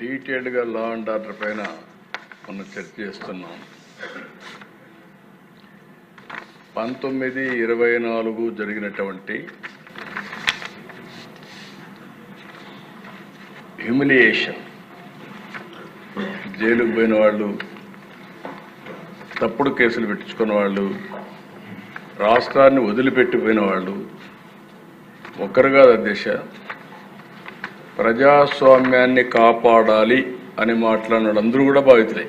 డీటెయిల్డ్గా law and order పైన మనం చర్చ చేస్తున్నాం. 19/24 జరిగినటువంటి హ్యూమిలియేషన్, జైలుకు పోయిన వాళ్ళు, తప్పుడు కేసులు పెట్టించుకున్న వాళ్ళు, రాష్ట్రాన్ని వదిలిపెట్టిపోయిన వాళ్ళు ఒక్కరుగా అధ్యక్ష ప్రజాస్వామ్యాన్ని కాపాడాలి అని మాట్లాడిన వాళ్ళందరూ కూడా బాధితులే.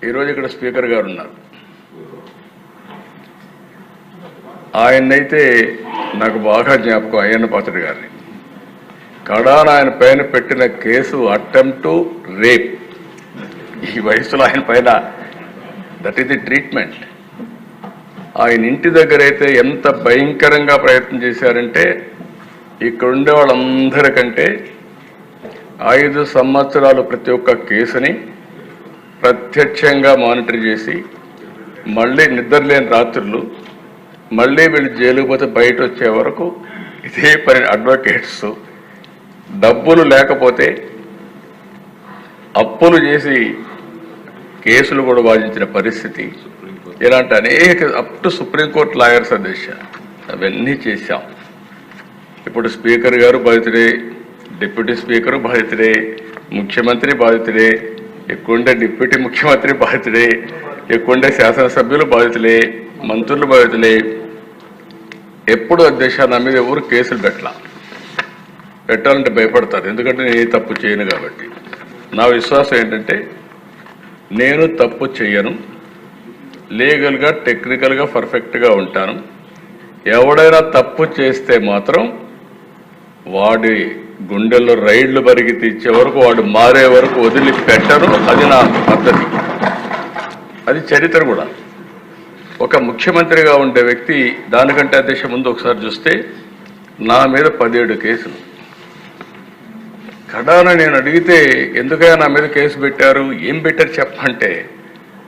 ఈరోజు ఇక్కడ స్పీకర్ గారు ఉన్నారు. ఆయన్నైతే నాకు బాగా జ్ఞాపకం, అయ్యన్న పాత్రుడు గారిని. కడాన ఆయన పైన పెట్టిన కేసు అటెంప్ట్ టు రేప్. ఈ వయసులో ఆయన పైన దట్ ఈస్ ది ట్రీట్మెంట్. ఆయన ఇంటి దగ్గర అయితే ఎంత భయంకరంగా ప్రయత్నం చేశారంటే, ఇక్కడ ఉండే వాళ్ళందరికంటే 5 సంవత్సరాలు ప్రతి ఒక్క కేసుని ప్రత్యక్షంగా మానిటర్ చేసి, మళ్ళీ నిద్రలేని రాత్రులు, మళ్ళీ వీళ్ళు జైలుకు పోతే బయట వచ్చే వరకు ఇదే పని. అడ్వకేట్స్ డబ్బులు లేకపోతే అప్పులు చేసి కేసులు కూడా వాదించిన పరిస్థితి. ఇలాంటి అనేక అప్ టు సుప్రీంకోర్టు లాయర్స్ అధ్యక్ష అవన్నీ చేశాం. ఇప్పుడు స్పీకర్ గారు బాధితుడే, డిప్యూటీ స్పీకరు బాధితుడే, ముఖ్యమంత్రి బాధితుడే, ఎక్కువండే డిప్యూటీ ముఖ్యమంత్రి బాధితుడే, ఎక్కువండే శాసనసభ్యులు బాధితులే, మంత్రులు బాధితులే. ఎప్పుడు అధ్యక్ష నా మీద ఎవరు కేసులు పెట్టాలంటే భయపడతారు, ఎందుకంటే నేను ఏ తప్పు చేయను కాబట్టి. నా విశ్వాసం ఏంటంటే నేను తప్పు చేయను, లీగల్గా టెక్నికల్గా పర్ఫెక్ట్గా ఉంటాను. ఎవడైనా తప్పు చేస్తే మాత్రం వాడి గుండెల్లో రైళ్లు బరిగి తీర్చే వరకు, వాడు మారే వరకు వదిలిపెట్టను. అది నా పద్ధతి, అది చరిత్ర కూడా. ఒక ముఖ్యమంత్రిగా ఉండే వ్యక్తి దానికంటే అధ్యక్ష ముందు ఒకసారి చూస్తే నా మీద 17 కేసులు. కడాన నేను అడిగితే ఎందుకైనా నా మీద కేసు పెట్టారు, ఏం పెట్టారు చెప్పంటే,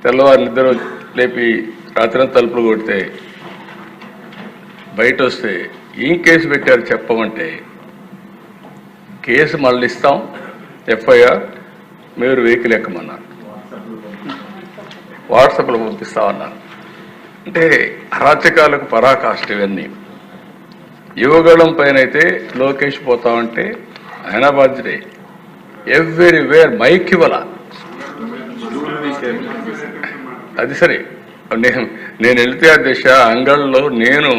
తెల్లవారు నిద్ర లేపి రాత్రి తలుపులు కొడితే బయట వస్తే ఏం కేసు పెట్టారు చెప్పమంటే, కేసు మళ్ళీ ఇస్తాం, ఎఫ్ఐఆర్ మీరు వెహికల్ ఎక్కమన్నారు, వాట్సాప్లో పంపిస్తామన్నారు. అంటే అరాచకాలకు పరాకాష్ట ఇవన్నీ. యువగళం పైన అయితే లోకేష్ పోతామంటే ఆయన బాధ్యతే. ఎవ్రీవేర్ మైక్ ఇవ్వాల, అది సరే. నేను వెళితే ఆ దిశ అంగళ్ళలో నేను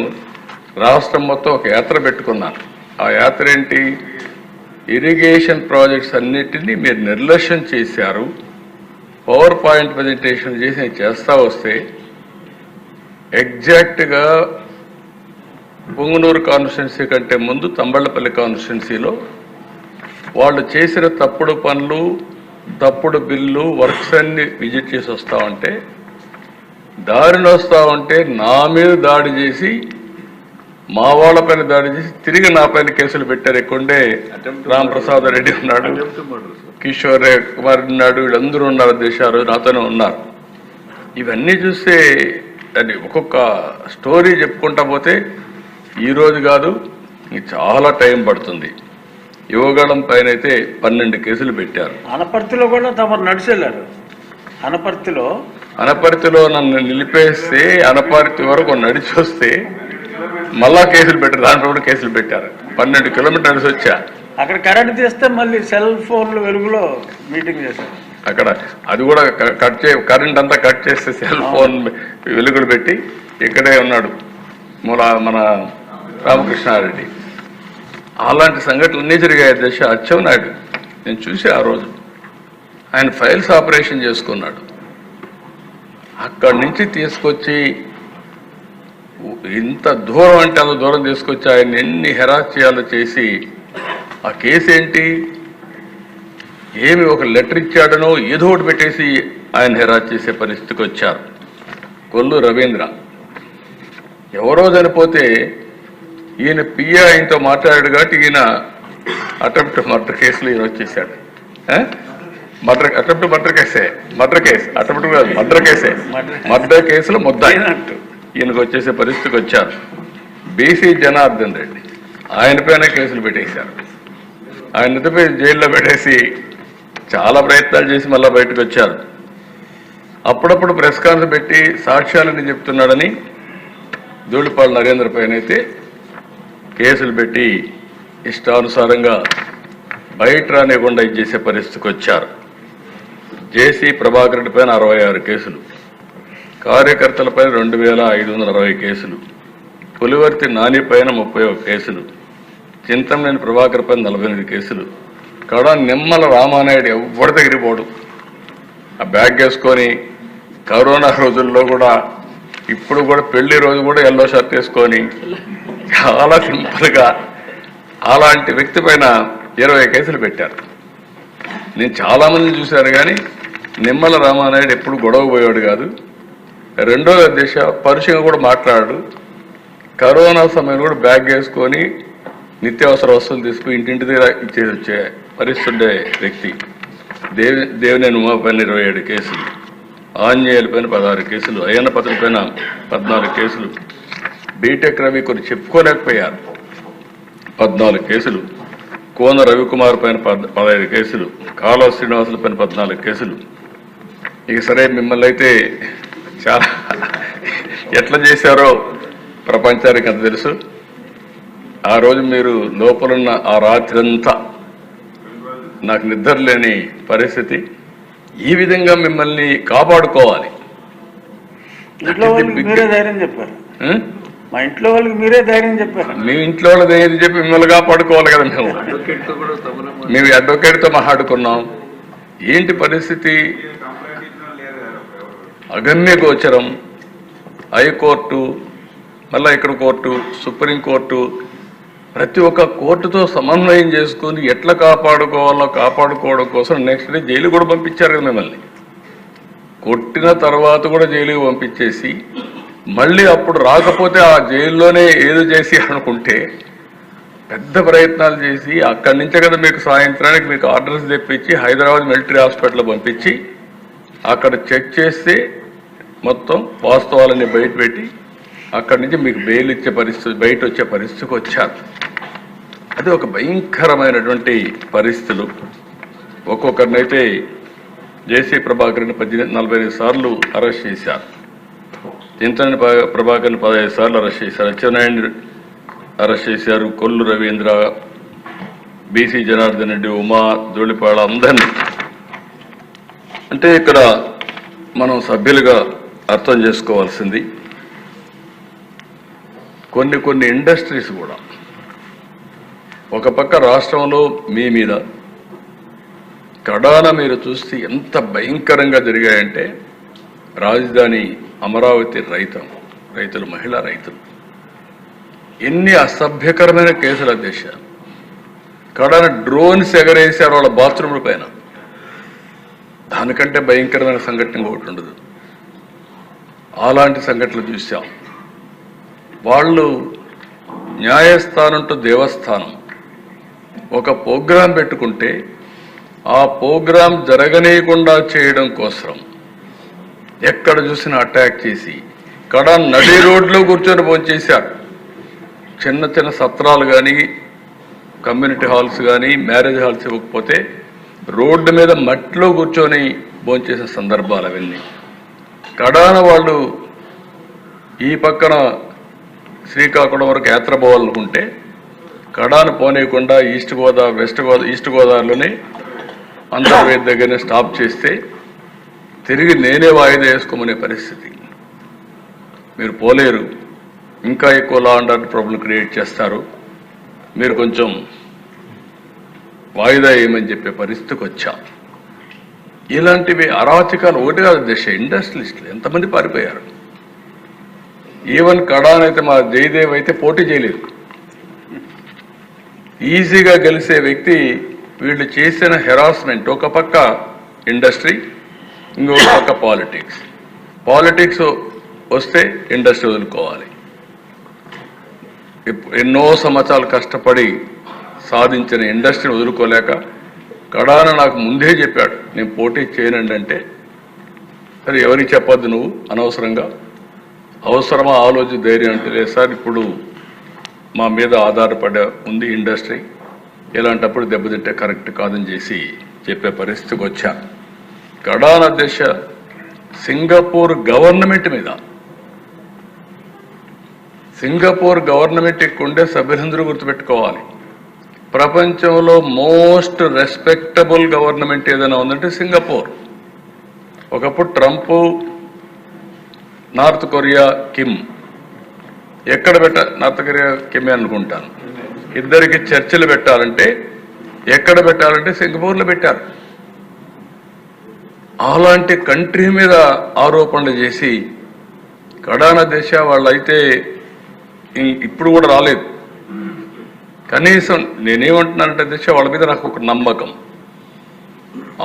రాష్ట్రం మొత్తం ఒక యాత్ర పెట్టుకున్నాను. ఆ యాత్ర ఏంటి, ఇరిగేషన్ ప్రాజెక్ట్స్ అన్నిటినీ మీరు నిర్లక్ష్యం చేశారు, పవర్ పాయింట్ ప్రజెంటేషన్ చేసి నేను చేస్తా వస్తే ఎగ్జాక్ట్గా పొంగునూరు కాన్స్టిట్యున్సీ కంటే ముందు తంబళ్లపల్లి కాన్స్టిట్యున్సీలో వాళ్ళు చేసిన తప్పుడు పనులు, తప్పుడు బిల్లు, వర్క్స్ అన్ని విజిట్ చేసి వస్తామంటే, దారిని వస్తామంటే నా మీద దాడి చేసి, మా వాళ్ళ పైన దాడి చేసి తిరిగి నా పైన కేసులు పెట్టారు. ఎక్కువండే రాంప్రసాద్ రెడ్డి ఉన్నాడు, కిషోర్ కుమార్ ఉన్నాడు, వీళ్ళందరూ ఉన్నారు దేశాలు నాతోనే ఉన్నారు. ఇవన్నీ చూస్తే అది ఒక్కొక్క స్టోరీ చెప్పుకుంటా పోతే ఈరోజు కాదు, చాలా టైం పడుతుంది. యువగళం పైన అయితే 12 కేసులు పెట్టారు. అనపర్తిలో కూడా తమరు నడిచెళ్ళారు. అనపర్తిలో నన్ను నిలిపేస్తే అనపర్తి వరకు నడిచి వస్తే మళ్ళా కేసులు పెట్టారు, దాంట్లో కూడా కేసులు పెట్టారు. 12 కిలోమీటర్లు నడిచి వచ్చా. అక్కడ కరెంట్ తీస్తే మళ్ళీ సెల్ ఫోన్ల వెలుగులో మీటింగ్ చేశారు. అక్కడ అది కూడా కరెంట్ అంతా కట్ చేస్తే సెల్ ఫోన్ వెలుగులు పెట్టి ఇక్కడే ఉన్నాడు మన రామకృష్ణారెడ్డి. అలాంటి సంఘటనలు అన్నీ జరిగాయి దశ. అచ్చెన్నాయుడు నేను చూసి ఆ రోజు ఆయన ఫైల్స్ ఆపరేషన్ చేసుకున్నాడు. అక్కడి నుంచి తీసుకొచ్చి ఇంత దూరం అంటే అంత దూరం తీసుకొచ్చి ఆయన ఎన్ని హెరాస్ చేయాలో చేసి, ఆ కేసు ఏంటి, ఏమి ఒక లెటర్ ఇచ్చాడనో ఏదో ఒకటి పెట్టేసి ఆయన హెరాస్ చేసే పరిస్థితికి వచ్చారు. కొల్లు రవీంద్ర ఎవరో చనిపోతే ఈయన పిఏ ఆయనతో మాట్లాడాడు కాబట్టి ఈయన అటెంప్ట్ మర్డర్ కేసులో ఈయన వచ్చేసాడు. మర్డర్ కేసులో ముద్ద ఈయనకు వచ్చేసే పరిస్థితికి వచ్చారు. బీసీ జనార్దన్ రెడ్డి ఆయన పైన కేసులు పెట్టేశారు. ఆయన ఎత్తిపోయి జైల్లో పెట్టేసి చాలా ప్రయత్నాలు చేసి మళ్ళీ బయటకు వచ్చారు. అప్పుడప్పుడు ప్రెస్ కాన్ఫరెన్స్ పెట్టి సాక్ష్యాలని చెప్తున్నాడని ధూళిపాళ నరేంద్ర పైన అయితే కేసులు పెట్టి ఇష్టానుసారంగా బయట రానివ్వకుండా చేసే పరిస్థితికి వచ్చారు. జేసీ ప్రభాకర్ రెడ్డి పైన 66 కేసులు, కార్యకర్తలపై 2560 కేసులు, పులివర్తి నాని పైన 31 కేసులు, చింతమనేని ప్రభాకర్ పైన 48 కేసులు. కడా నిమ్మల రామానాయుడు ఎవరి దగ్గరికి పోడు, ఆ బ్యాగ్ వేసుకొని కరోనా రోజుల్లో కూడా, ఇప్పుడు కూడా పెళ్లి రోజు కూడా ఎల్లో షర్ట్ వేసుకొని చాలా సింపుల్గా అలాంటి వ్యక్తి పైన 20 కేసులు పెట్టారు. నేను చాలామందిని చూశాను కానీ నిమ్మల రామానాయుడు ఎప్పుడు గొడవ పోయాడు కాదు. రెండో దిశ పరుషంగా కూడా మాట్లాడాడు. కరోనా సమయంలో కూడా బ్యాగ్ వేసుకొని నిత్యావసర వస్తువులు తీసుకుని ఇంటింటి దగ్గర ఇచ్చేసి వచ్చే పరిస్థితి ఉండే వ్యక్తి. దేవినేని ఉమా పైన 27 కేసులు, ఆంజనేయుల పైన 16 కేసులు, అయ్యన్న పత్రిక పైన 14 కేసులు, బీటెక్ రవి కొన్ని చెప్పుకోలేకపోయారు 14 కేసులు, కోన రవికుమార్ పైన 15 కేసులు, కాలువ శ్రీనివాసుల పైన 14 కేసులు. ఇక సరే మిమ్మల్ని అయితే చాలా ఎట్లా చేశారో ప్రపంచానికి అంత తెలుసు. ఆ రోజు మీరు లోపలున్న ఆ రాత్రి అంతా నాకు నిద్ర లేని పరిస్థితి. ఈ విధంగా మిమ్మల్ని కాపాడుకోవాలి. ఇంట్లో వాళ్ళకి మీరే ధైర్యం చెప్పారు, మా ఇంట్లో వాళ్ళకి మీరే ధైర్యం చెప్పారు. మీ ఇంట్లో వాళ్ళ ధైర్యం చెప్పి మిమ్మల్ని కాపాడుకోవాలి కదా. మేము అడ్వకేట్తో మాట్లాడుకున్నాం. ఏంటి పరిస్థితి? అగమ్య గోచరం. హైకోర్టు, మళ్ళీ ఇక్కడ కోర్టు, సుప్రీంకోర్టు, ప్రతి ఒక్క కోర్టుతో సమన్వయం చేసుకుని ఎట్లా కాపాడుకోవాలో కాపాడుకోవడం కోసం నెక్స్ట్ డే జైలు కూడా పంపించారు కదా మిమ్మల్ని. కొట్టిన తర్వాత కూడా జైలుకి పంపించేసి మళ్ళీ అప్పుడు రాకపోతే ఆ జైల్లోనే ఏదో చేసి అనుకుంటే పెద్ద ప్రయత్నాలు చేసి అక్కడి నుంచే కదా మీకు సాయంత్రానికి మీకు ఆర్డర్స్ తెప్పించి హైదరాబాద్ మిలిటరీ హాస్పిటల్ పంపించి అక్కడ చెక్ చేస్తే మొత్తం వాస్తవాలన్నీ బయట పెట్టి అక్కడి నుంచి మీకు బెయిల్ ఇచ్చే పరిస్థితి, బయట వచ్చే పరిస్థితికి వచ్చారు. అది ఒక భయంకరమైనటువంటి పరిస్థితులు. ఒక్కొక్కరినైతే జేసీ ప్రభాకర్ని 45 సార్లు అరెస్ట్ చేశారు, చింతని ప్రభాకర్ని 15 సార్లు అరెస్ట్ చేశారు, అచ్చెన్నాయుడిని అరెస్ట్ చేశారు, కొల్లు రవీంద్ర, బీసీ జనార్దన్ రెడ్డి, ఉమా, ధూళిపాళ అందరినీ. అంటే ఇక్కడ మనం సభ్యులుగా అర్థం చేసుకోవాల్సింది కొన్ని ఇండస్ట్రీస్ కూడా ఒక పక్క రాష్ట్రంలో మీ మీద కడాన మీరు చూస్తే ఎంత భయంకరంగా జరిగాయంటే రాజధాని అమరావతి రైతులు మహిళా రైతులు ఎన్ని అసభ్యకరమైన కేసులు అధ్యక్షారు. కడాన డ్రోన్స్ ఎగరేశారు వాళ్ళ బాత్రూముల పైన. దానికంటే భయంకరమైన సంఘటన ఒకటి ఉండదు. అలాంటి సంఘటనలు చూసాం. వాళ్ళు న్యాయస్థానం టు దేవస్థానం ఒక ప్రోగ్రాం పెట్టుకుంటే ఆ ప్రోగ్రాం జరగనీయకుండా చేయడం కోసం ఎక్కడ చూసినా అటాక్ చేసి కడా నడి రోడ్లో కూర్చొని భోంచేశారు. చిన్న చిన్న సత్రాలు కానీ కమ్యూనిటీ హాల్స్ కానీ మ్యారేజ్ హాల్స్ ఇవ్వకపోతే రోడ్డు మీద మట్టిలో కూర్చొని భోంచేసిన సందర్భాలు అవన్నీ. కడాన వాళ్ళు ఈ పక్కన శ్రీకాకుళం వరకు యాత్ర పోవాలనుకుంటే కడాను పోనీయకుండా ఈస్ట్ గోదావరిలోనే అంతర్వేది దగ్గరనే స్టాప్ చేస్తే తిరిగి నేనే వాయిదా వేసుకోమనే పరిస్థితి. మీరు పోలేరు, ఇంకా ఎక్కువ law and order problem create చేస్తారు, మీరు కొంచెం వాయిదా వేయమని చెప్పే పరిస్థితికి వచ్చాం. ఇలాంటివి అరాచకాలు ఒకటి కాదు దశ. ఇండస్ట్రియలిస్టులు ఎంతమంది పారిపోయారు. ఈవెన్ కడానైతే మా జయదేవ్ అయితే పోటీ చేయలేదు. ఈజీగా గెలిచే వ్యక్తి వీళ్ళు చేసిన హెరాస్మెంట్. ఒక పక్క ఇండస్ట్రీ, ఇంకొక పక్క పాలిటిక్స్ వస్తే ఇండస్ట్రీ వదులుకోవాలి. ఎన్నో సంవత్సరాలు కష్టపడి సాధించిన ఇండస్ట్రీని వదులుకోలేక కడాన నాకు ముందే చెప్పాడు నేను పోటీ చేయనండి అంటే, సరే ఎవరికి చెప్పొద్దు నువ్వు అనవసరంగా, అవసరమా ఆలోచన ధైర్యం అంటే లేదు సార్, ఇప్పుడు మా మీద ఆధారపడే ఉంది ఇండస్ట్రీ, ఇలాంటప్పుడు దెబ్బతింటే కరెక్ట్ కాదని చేసి చెప్పే పరిస్థితికి వచ్చా. కడాన దశ సింగపూర్ గవర్నమెంట్ మీద, సింగపూర్ గవర్నమెంట్ ఉండే సభ్యులందరూ గుర్తుపెట్టుకోవాలి, ప్రపంచంలో మోస్ట్ రెస్పెక్టబుల్ గవర్నమెంట్ ఏదైనా ఉందంటే సింగపూర్. ఒకప్పుడు ట్రంప్, నార్త్ కొరియా కిమ్, ఎక్కడ నార్త్ కొరియా కిమ్ అనుకుంటాను, ఇద్దరికి చర్చలు పెట్టాలంటే ఎక్కడ పెట్టాలంటే సింగపూర్లో పెట్టారు. అలాంటి కంట్రీ మీద ఆరోపణలు చేసి కడాన దేశ వాళ్ళైతే ఇప్పుడు కూడా రాలేదు. కనీసం నేనేమంటున్నానంటే దేశ వాళ్ళ మీద నాకు ఒక నమ్మకం.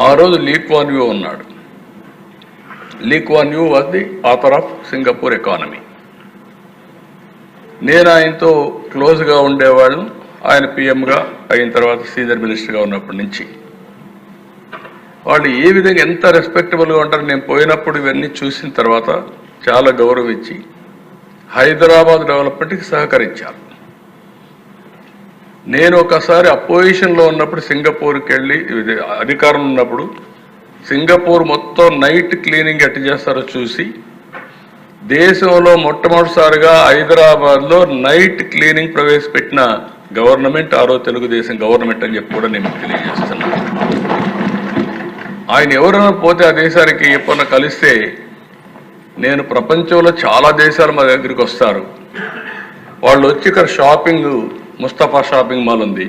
ఆ రోజు లీ క్వాన్ యూ ఉన్నాడు. Lee Kuan Yew was the author of Singapore economy. నేను ఆయనతో క్లోజ్గా ఉండేవాళ్ళం. ఆయన పిఎంగా అయిన తర్వాత సీనియర్ మినిస్టర్గా ఉన్నప్పటి నుంచి వాళ్ళు ఏ విధంగా ఎంత రెస్పెక్టబుల్గా ఉంటారు. నేను పోయినప్పుడు ఇవన్నీ చూసిన తర్వాత చాలా గౌరవం ఇచ్చి హైదరాబాద్ డెవలప్మెంట్కి సహకరించారు. నేను ఒకసారి అపోజిషన్లో ఉన్నప్పుడు సింగపూర్కి వెళ్ళి, అధికారంలో ఉన్నప్పుడు సింగపూర్ మొత్తం నైట్ క్లీనింగ్ ఎట్టు చేస్తారో చూసి దేశంలో మొట్టమొదటిసారిగా హైదరాబాద్లో నైట్ క్లీనింగ్ ప్రవేశపెట్టిన గవర్నమెంట్ ఆ రోజు తెలుగుదేశం గవర్నమెంట్ అని చెప్పి కూడా నేను తెలియజేస్తున్నాను. ఆయన ఎవరైనా పోతే ఆ దేశానికి ఎప్పుడన్నా కలిస్తే, నేను ప్రపంచంలో చాలా దేశాలు మా దగ్గరికి వస్తారు, వాళ్ళు వచ్చి ఇక్కడ షాపింగ్, ముస్తఫా షాపింగ్ మాల్ ఉంది,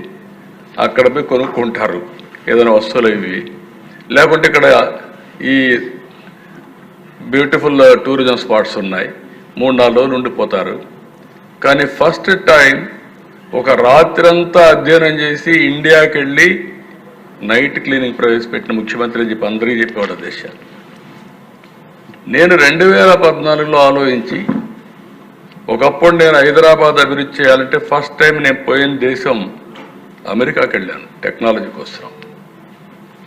అక్కడ పోయి కొనుక్కుంటారు ఏదైనా వస్తువులు ఇవి, లేకుంటే ఇక్కడ ఈ బ్యూటిఫుల్ టూరిజం స్పాట్స్ ఉన్నాయి, 3-4 రోజులు ఉండిపోతారు. కానీ ఫస్ట్ టైం ఒక రాత్రంతా అధ్యయనం చేసి ఇండియాకి వెళ్ళి నైట్ క్లీనింగ్ ప్రవేశపెట్టిన ముఖ్యమంత్రి అని చెప్పి అందరికీ చెప్పేవాడు దేశాలు. నేను 2014లో ఆలోచించి, ఒకప్పుడు నేను హైదరాబాద్ అభివృద్ధి చేయాలంటే ఫస్ట్ టైం నేను పోయిన దేశం అమెరికాకి వెళ్ళాను టెక్నాలజీ కోసం.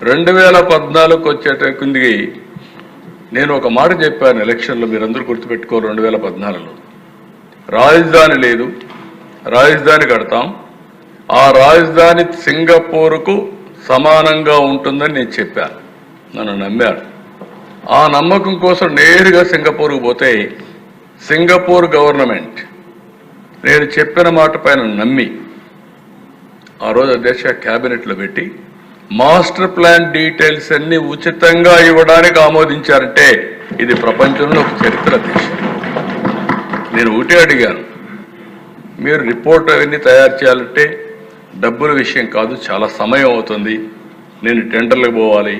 2014కి వచ్చేటకుందికి నేను ఒక మాట చెప్పాను ఎలక్షన్లో, మీరందరూ గుర్తుపెట్టుకోరు. 2014లో రాజధాని లేదు, రాజధాని కడతాం, ఆ రాజధాని సింగపూర్కు సమానంగా ఉంటుందని నేను చెప్పాను. నన్ను నమ్మారు. ఆ నమ్మకం కోసం నేరుగా సింగపూర్కు పోతే సింగపూర్ గవర్నమెంట్ నేను చెప్పిన మాట పైన నమ్మి ఆ రోజు అధ్యక్ష క్యాబినెట్లో పెట్టి మాస్టర్ ప్లాన్ డీటెయిల్స్ అన్ని ఉచితంగా ఇవ్వడానికి ఆమోదించారంటే ఇది ప్రపంచంలో ఒక చరిత్ర దేశం. నేను ఒకటే అడిగాను, మీరు రిపోర్ట్ అవన్నీ తయారు చేయాలంటే డబ్బుల విషయం కాదు, చాలా సమయం అవుతుంది, నేను టెండర్లకు పోవాలి,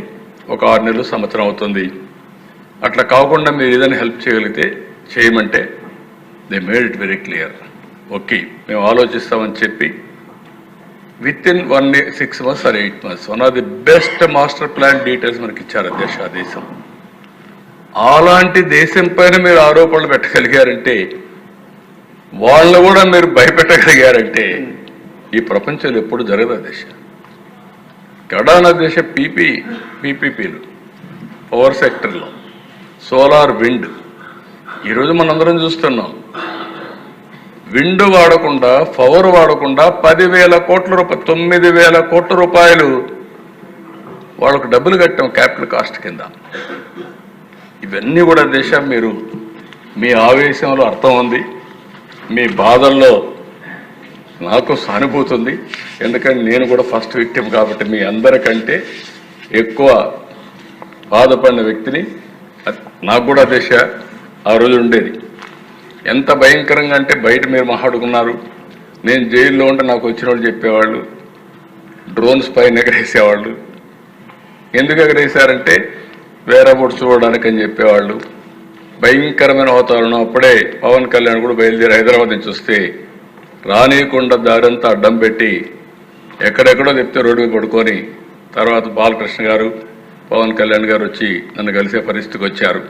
ఒక 6 నెలలు సంవత్సరం అవుతుంది, అట్లా కాకుండా మీరు ఏదైనా హెల్ప్ చేయగలిగితే చేయమంటే they made it very clear. Okay మేము ఆలోచిస్తామని చెప్పి with-in 6 months or 8 months one of the best master plan details మనకి ఇచ్చారు ఆ దేశం. అలాంటి దేశం పైన మీరు ఆరోపణలు పెట్టగలిగారంటే, వాళ్ళు కూడా మీరు భయపెట్టగలిగారంటే ఈ ప్రపంచంలో ఎప్పుడు జరగదు ఆ దేశం. కడాన దేశ పీపీపీలు పవర్ సెక్టర్లో సోలార్, విండ్, ఈరోజు మనందరం చూస్తున్నాం. విండ్ వాడకుండా, పవర్ వాడకుండా 10,000 కోట్ల రూపాయలు, 9,000 కోట్ల రూపాయలు వాళ్ళకు డబ్బులు కట్టాం క్యాపిటల్ కాస్ట్ కింద. ఇవన్నీ కూడా దేశం, మీరు మీ ఆవేశంలో అర్థం ఉంది, మీ బాధల్లో నాకు సానుభూతి ఉంది. ఎందుకంటే నేను కూడా ఫస్ట్ విక్టిమ్ కాబట్టి మీ అందరికంటే ఎక్కువ బాధపడిన వ్యక్తిని. నాకు కూడా దేశ ఆ రోజు ఉండేది ఎంత భయంకరంగా అంటే, బయట మీరు మాట్లాడుకున్నారు, నేను జైల్లో ఉంటే నాకు వచ్చిన వాళ్ళు చెప్పేవాళ్ళు డ్రోన్స్ పైన ఎగరేసేవాళ్ళు. ఎందుకు ఎగరేసారంటే వేరే బోట్ చూడడానికి అని చెప్పేవాళ్ళు. భయంకరమైన వాతావరణం. అప్పుడే పవన్ కళ్యాణ్ కూడా బయలుదేరి హైదరాబాద్ నుంచి వస్తే రానియకుండా దారంతా అడ్డం పెట్టి ఎక్కడెక్కడో చెప్తే రోడ్డు మీద పడుకొని, తర్వాత బాలకృష్ణ గారు, పవన్ కళ్యాణ్ గారు వచ్చి నన్ను కలిసే పరిస్థితికి వచ్చారు.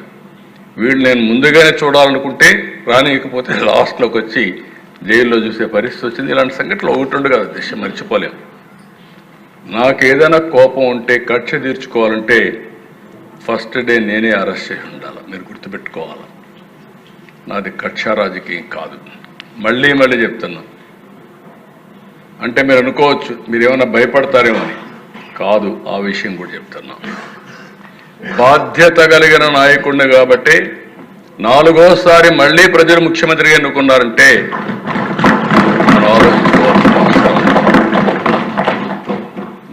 వీళ్ళు నేను ముందుగానే చూడాలనుకుంటే రానియకపోతే లాస్ట్లోకి వచ్చి జైల్లో చూసే పరిస్థితి వచ్చింది. ఇలాంటి సంఘటనలు ఒకటి కదా దేశం, మర్చిపోలేం. నాకు ఏదైనా కోపం ఉంటే, కక్ష తీర్చుకోవాలంటే ఫస్ట్ డే నేనే అరెస్ట్ చేసి ఉండాలి. మీరు గుర్తుపెట్టుకోవాలి, నాది కక్ష రాజకీయం కాదు. మళ్ళీ చెప్తున్నా, అంటే మీరు అనుకోవచ్చు మీరేమైనా భయపడతారేమో అని. కాదు, ఆ విషయం కూడా చెప్తున్నా. బాధ్యత కలిగిన నాయకుడిని కాబట్టి 4వసారి మళ్ళీ ప్రజలు ముఖ్యమంత్రిగా ఎన్నుకున్నారంటే మనం ఆలోచించుకోవాల్సిన అవసరం.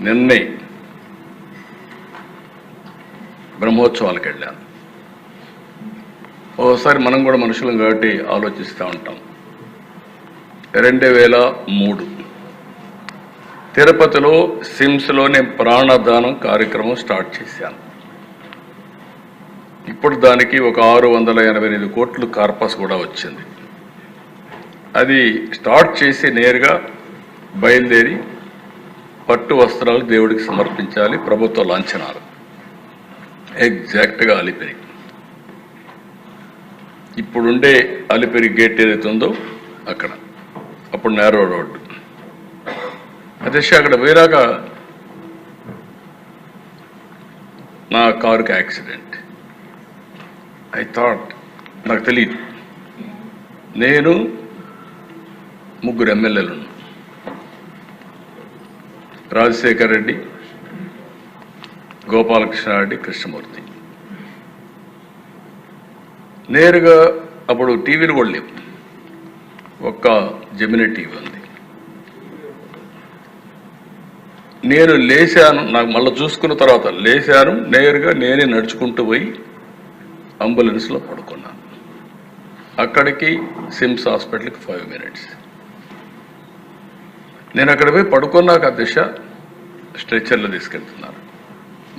నిన్నే బ్రహ్మోత్సవాలకు వెళ్ళాను. ఓసారి మనం కూడా మనుషులం కాబట్టి ఆలోచిస్తూ ఉంటాం. 2003 తిరుపతిలో సిమ్స్లో నేను ప్రాణదానం కార్యక్రమం స్టార్ట్ చేశాను. ఇప్పుడు దానికి ఒక 688 కోట్లు కార్పస్ కూడా వచ్చింది. అది స్టార్ట్ చేసి నేరుగా బయలుదేరి పట్టు వస్త్రాలు దేవుడికి సమర్పించాలి, ప్రభుత్వ లాంఛనాలు. ఎగ్జాక్ట్గా అలిపిరి, ఇప్పుడుండే అలిపిరి గేట్ ఏదైతే ఉందో అక్కడ, అప్పుడు నేరో రోడ్డు. అదే అక్కడ పోయినాక నా కారుకి యాక్సిడెంట్. ఐ థాట్, నాకు తెలియదు, నేను 3 ఎమ్మెల్యేలు ఉన్నాను, రాజశేఖర్ రెడ్డి, గోపాలకృష్ణారెడ్డి, కృష్ణమూర్తి. నేరుగా అప్పుడు టీవీలు కూడా లేవు, ఒక్క జెమినీ టీవీ ఉంది. నేను లేచాను, నాకు మళ్ళీ చూసుకున్న తర్వాత లేచాను, నేరుగా నేనే నడుచుకుంటూ పోయి అంబులెన్స్లో పడుకున్నాను. అక్కడికి సిమ్స్ హాస్పిటల్కి 5 minutes. నేను అక్కడ పోయి పడుకున్నాక దిశ స్ట్రెచ్చర్లో తీసుకెళ్తున్నారు.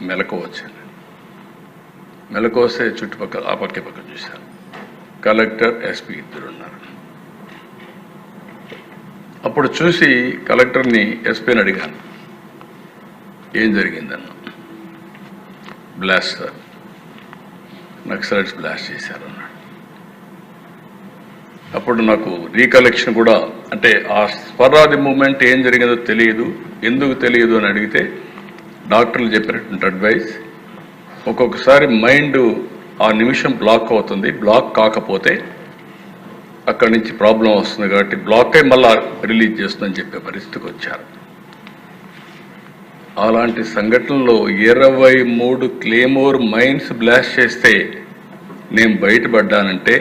మెలకు వచ్చాను, మెలకు వస్తే చుట్టుపక్కల ఆ పక్క చూశాను, కలెక్టర్, ఎస్పీ ఇద్దరు ఉన్నారు. అప్పుడు చూసి కలెక్టర్ని, ఎస్పీని అడిగాను, ఏం జరిగిందన్న. బ్లాస్ట్ సార్, నక్సలైట్స్ బ్లాస్ట్ చేశారు అన్నాడు. అప్పుడు నాకు రీకలెక్షన్ కూడా, అంటే ఆ స్వరాది మూమెంట్ ఏం జరిగిందో తెలియదు, ఎందుకు తెలియదు అని అడిగితే డాక్టర్లు చెప్పినటువంటి అడ్వైస్, ఒక్కొక్కసారి మైండ్ ఆ నిమిషం బ్లాక్ అవుతుంది, బ్లాక్ కాకపోతే అక్కడి నుంచి ప్రాబ్లం వస్తుంది కాబట్టి బ్లాక్ అయి మళ్ళా రిలీజ్ చేస్తుందని చెప్పే పరిస్థితికి వచ్చారు. అలాంటి సంఘటనలో 23 క్లేమోర్ మైన్స్ బ్లాస్ట్ చేస్తే నేను బయటపడ్డానంటే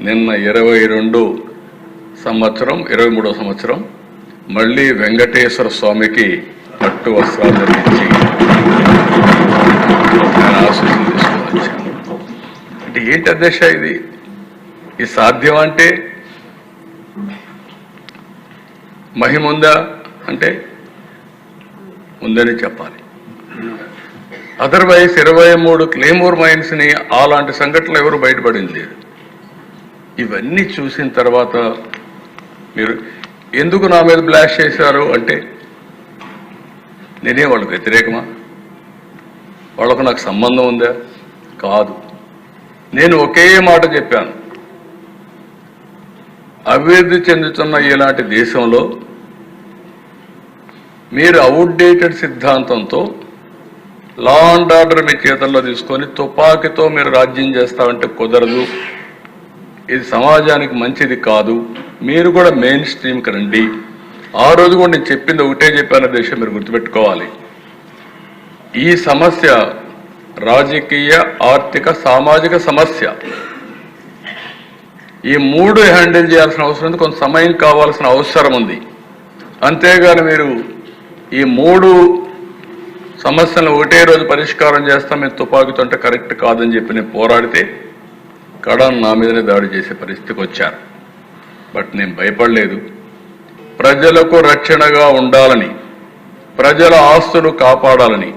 నిన్న 22వ సంవత్సరం 23వ సంవత్సరం మళ్ళీ వెంకటేశ్వర స్వామికి పట్టు వస్త్రాలు ధరించి నేను ఆశీస్సులు తీసుకొని వచ్చాను. అంటే ఏంటి అధ్యక్ష ఇది సాధ్యం అంటే మహిమ ఉందా అంటే ఉందని చెప్పాలి. అదర్వైజ్ 23 క్లేమోర్ మైన్స్ని అలాంటి సంఘటనలు ఎవరు బయటపడింది లేదు. ఇవన్నీ చూసిన తర్వాత మీరు ఎందుకు నా మీద బ్లాస్ట్ చేశారు అంటే నేనే వాళ్ళకు వ్యతిరేకమా, వాళ్ళకు నాకు సంబంధం ఉందా? కాదు. నేను ఒకే మాట చెప్పాను, అభివృద్ధి చెందుతున్న ఇలాంటి దేశంలో మీరు అవుట్డేటెడ్ సిద్ధాంతంతో లా అండ్ ఆర్డర్ మీ చేతుల్లో తీసుకొని తుపాకీతో మీరు రాజ్యం చేస్తామంటే కుదరదు, ఇది సమాజానికి మంచిది కాదు, మీరు కూడా మెయిన్ స్ట్రీమ్కి రండి. ఆ రోజు కూడా నేను చెప్పింది ఒకటే చెప్పాను దేశం, మీరు గుర్తుపెట్టుకోవాలి. ఈ సమస్య రాజకీయ, ఆర్థిక, సామాజిక సమస్య, ఈ 3 హ్యాండిల్ చేయాల్సిన అవసరం ఉంది, కొంత సమయం కావాల్సిన అవసరం ఉంది. అంతేగాని మీరు ఈ 3 సమస్యలను ఒకటే రోజు పరిష్కారం చేస్తాం మేము తుపాకీతో అంటే కరెక్ట్ కాదని చెప్పి నేను పోరాడితే కడాన్ నా మీదనే దాడి చేసే పరిస్థితికి వచ్చారు. బట్ నేను భయపడలేదు. ప్రజలకు రక్షణగా ఉండాలని, ప్రజల ఆస్తులు కాపాడాలని,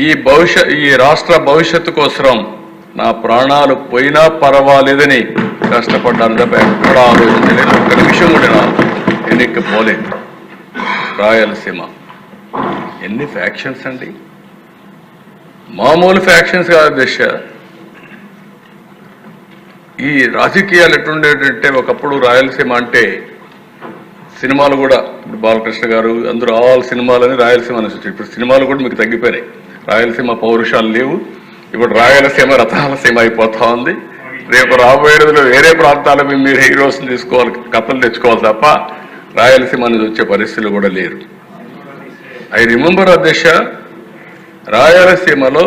ఈ రాష్ట్ర భవిష్యత్తు కోసం నా ప్రాణాలు పోయినా పర్వాలేదని కష్టపడ్డాను తప్ప ఎక్కడ ఆలోచించలేదు. ఒక్క నిమిషం కూడా ఎన్నిక పోలేదు. రాయలసీమ ఎన్ని ఫ్యాక్షన్స్ అండి, మామూలు ఫ్యాక్షన్స్ కాదు దిశ. ఈ రాజకీయాలు ఎట్లుండేటంటే ఒకప్పుడు రాయలసీమ అంటే సినిమాలు కూడా, ఇప్పుడు బాలకృష్ణ గారు అందరూ ఆల్ సినిమాలని రాయలసీమ అని వచ్చారు. ఇప్పుడు సినిమాలు కూడా మీకు తగ్గిపోయినాయి, రాయలసీమ పౌరుషాలు లేవు. ఇప్పుడు రాయలసీమ రథాలసీమ అయిపోతా ఉంది. రేపు రాబోయే రోజుల్లో వేరే ప్రాంతాల మీరు హీరోస్ని తీసుకోవాలి, కథలు తెచ్చుకోవాలి తప్ప రాయలసీమ అనేది వచ్చే పరిస్థితులు కూడా లేరు. ఐ రిమెంబర్ అధ్యక్ష, రాయలసీమలో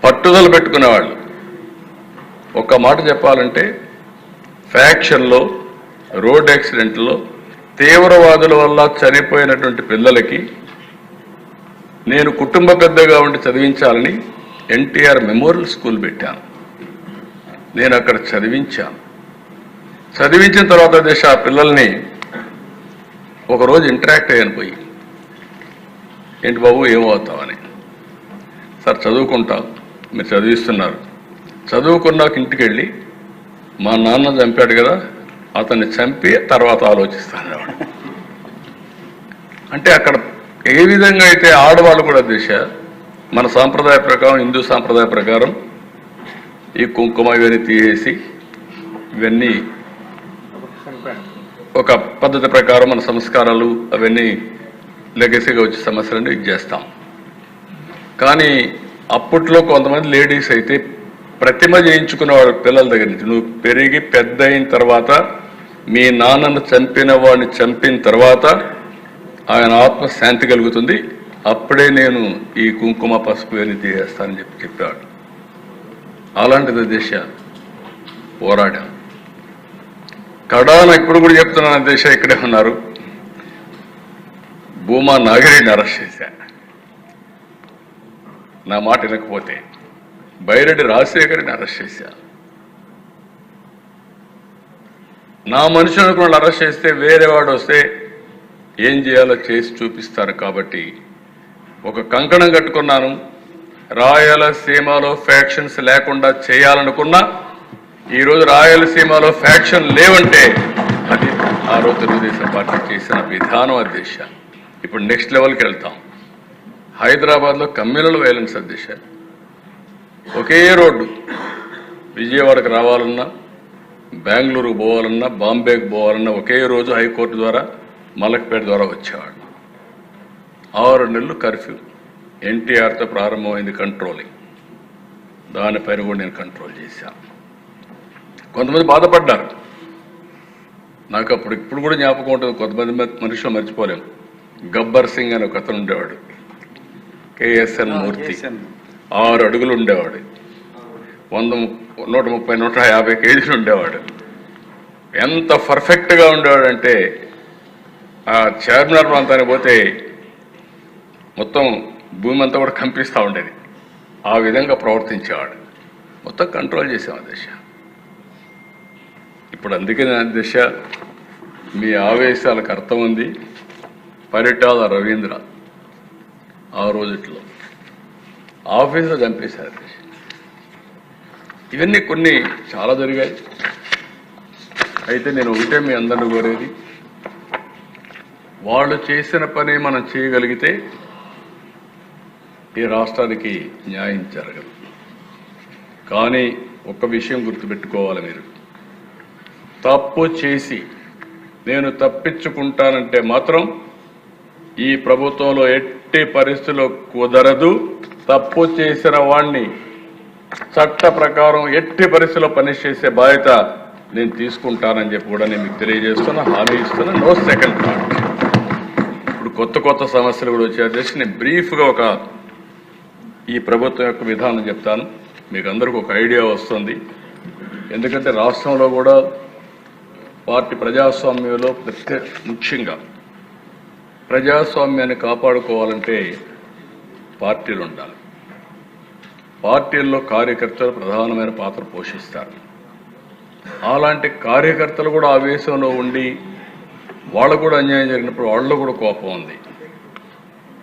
పట్టుదల పెట్టుకునేవాళ్ళు. ఒక్క మాట చెప్పాలంటే, ఫ్యాక్షన్లో, రోడ్ యాక్సిడెంట్లో, తీవ్రవాదుల వల్ల చనిపోయినటువంటి పిల్లలకి నేను కుటుంబ పెద్దగా ఉండి చదివించాలని ఎన్టీఆర్ మెమోరియల్ స్కూల్ పెట్టాను. నేను అక్కడ చదివించాను. చదివించిన తర్వాత దేశ ఆ పిల్లల్ని ఒకరోజు ఇంటరాక్ట్ అయ్యాను పోయి, ఏంటి బాబు ఏమవుతామని. సార్ చదువుకుంటాం, మీరు చదివిస్తున్నారు, చదువుకున్నాక ఇంటికి వెళ్ళి మా నాన్న చంపాడు కదా, అతన్ని చంపి తర్వాత ఆలోచిస్తాను. అంటే అక్కడ ఏ విధంగా అయితే ఆడవాళ్ళు కూడా దిశ మన సాంప్రదాయ ప్రకారం, హిందూ సాంప్రదాయ ప్రకారం ఈ కుంకుమ ఇవన్నీ తీసేసి ఇవన్నీ ఒక పద్ధతి ప్రకారం మన సంస్కారాలు అవన్నీ లెగసీగా వచ్చే సమస్యలన్నీ ఇది చేస్తాం. కానీ అప్పట్లో కొంతమంది లేడీస్ అయితే ప్రతిమ చేయించుకునేవాడు పిల్లల దగ్గర నుంచి. నువ్వు పెరిగి పెద్ద అయిన తర్వాత మీ నాన్నను చంపిన వాడిని చంపిన తర్వాత ఆయన ఆత్మ శాంతి కలుగుతుంది, అప్పుడే నేను ఈ కుంకుమ పసుపు అని తీసేస్తానని చెప్పాడు. అలాంటిది దేశ పోరాడాం. కడాన ఇప్పుడు కూడా చెప్తున్నాను దేశ, ఇక్కడే ఉన్నారు, భూమా నాగిరెడ్డిని అరెస్ట్ చేశా. నా మాట వినకపోతే బైరెడ్డి రాజశేఖర్ని అరెస్ట్ చేశా. నా మనుషులు అనుకున్న అరెస్ట్ చేస్తే వేరే వాడు వస్తే ఏం చేయాలో చేసి చూపిస్తారు. కాబట్టి ఒక కంకణం కట్టుకున్నాను, రాయలసీమలో ఫ్యాక్షన్స్ లేకుండా చేయాలనుకున్నా. ఈరోజు రాయలసీమలో ఫ్యాక్షన్ లేవంటే అది ఆ రోజు తెలుగుదేశం పార్టీ చేసిన విధానం అధ్యక్ష. ఇప్పుడు నెక్స్ట్ లెవెల్కి వెళ్తాం. హైదరాబాద్లో కమ్యూనల్ వైలెన్స్ అధ్యక్ష. ఒకే రోడ్డు, విజయవాడకు రావాలన్నా, బెంగళూరుకు పోవాలన్నా, బాంబేకి పోవాలన్నా ఒకే రోజు హైకోర్టు ద్వారా, మలక్పేట ద్వారా వచ్చేవాడు. 6 నెలలు కర్ఫ్యూ. ఎన్టీఆర్తో ప్రారంభమైంది కంట్రోలింగ్. దానిపైన కూడా నేను కంట్రోల్ చేశాను. కొంతమంది బాధపడ్డారు. నాకు అప్పుడు ఇప్పుడు కూడా జ్ఞాపకం ఉంటుంది, కొంతమంది మనుషులు మర్చిపోలేము. గబ్బర్ సింగ్ అని ఒక అతను ఉండేవాడు, కేఎస్ఎన్ మూర్తి, 6 అడుగులు ఉండేవాడు, 130, 150 కేజీలు ఉండేవాడు. ఎంత పర్ఫెక్ట్గా ఉండేవాడంటే ఆ చార్మినార్ ప్రాంతానికి పోతే మొత్తం భూమి అంతా కూడా కంపిస్తూ ఉండేది. ఆ విధంగా ప్రవర్తించేవాడు. మొత్తం కంట్రోల్ చేసాం దశ. ఇప్పుడు అందుకే దశ మీ ఆవేశాలకు అర్థం ఉంది. పరిటాల రవీంద్ర ఆ రోజుట్లో ఆఫీసులో చంపేశారు. ఇవన్నీ కొన్ని చాలా జరిగాయి. అయితే నేను ఒకటే మీ అందరిని కోరేది, వాళ్ళు చేసిన పని మనం చేయగలిగితే ఈ రాష్ట్రానికి న్యాయం జరగదు. కానీ ఒక విషయం గుర్తుపెట్టుకోవాలి, మీరు తప్పు చేసి నేను తప్పించుకుంటానంటే మాత్రం ఈ ప్రభుత్వంలో ఎట్టి పరిస్థితుల్లో కుదరదు. తప్పు చేసిన వాణ్ణి చట్ట ప్రకారం ఎట్టి పరిస్థితుల్లో పనిష్ చేసే బాధ్యత నేను తీసుకుంటానని చెప్పి కూడా నేను మీకు తెలియజేస్తున్నా, హామీ ఇస్తున్నా. No second thought. ఇప్పుడు కొత్త సమస్యలు కూడా వచ్చాయి. నేను బ్రీఫ్గా ఈ ప్రభుత్వం యొక్క విధానం చెప్తాను, మీకు అందరికీ ఒక ఐడియా వస్తుంది. ఎందుకంటే రాష్ట్రంలో కూడా పార్టీ ప్రజాస్వామ్యంలో ముఖ్యంగా ప్రజాస్వామ్యాన్ని కాపాడుకోవాలంటే పార్టీలు ఉండాలి. పార్టీల్లో కార్యకర్తలు ప్రధానమైన పాత్ర పోషిస్తారు. అలాంటి కార్యకర్తలు కూడా ఆవేశంలో ఉండి వాళ్ళకు కూడా అన్యాయం జరిగినప్పుడు వాళ్ళలో కూడా కోపం ఉంది.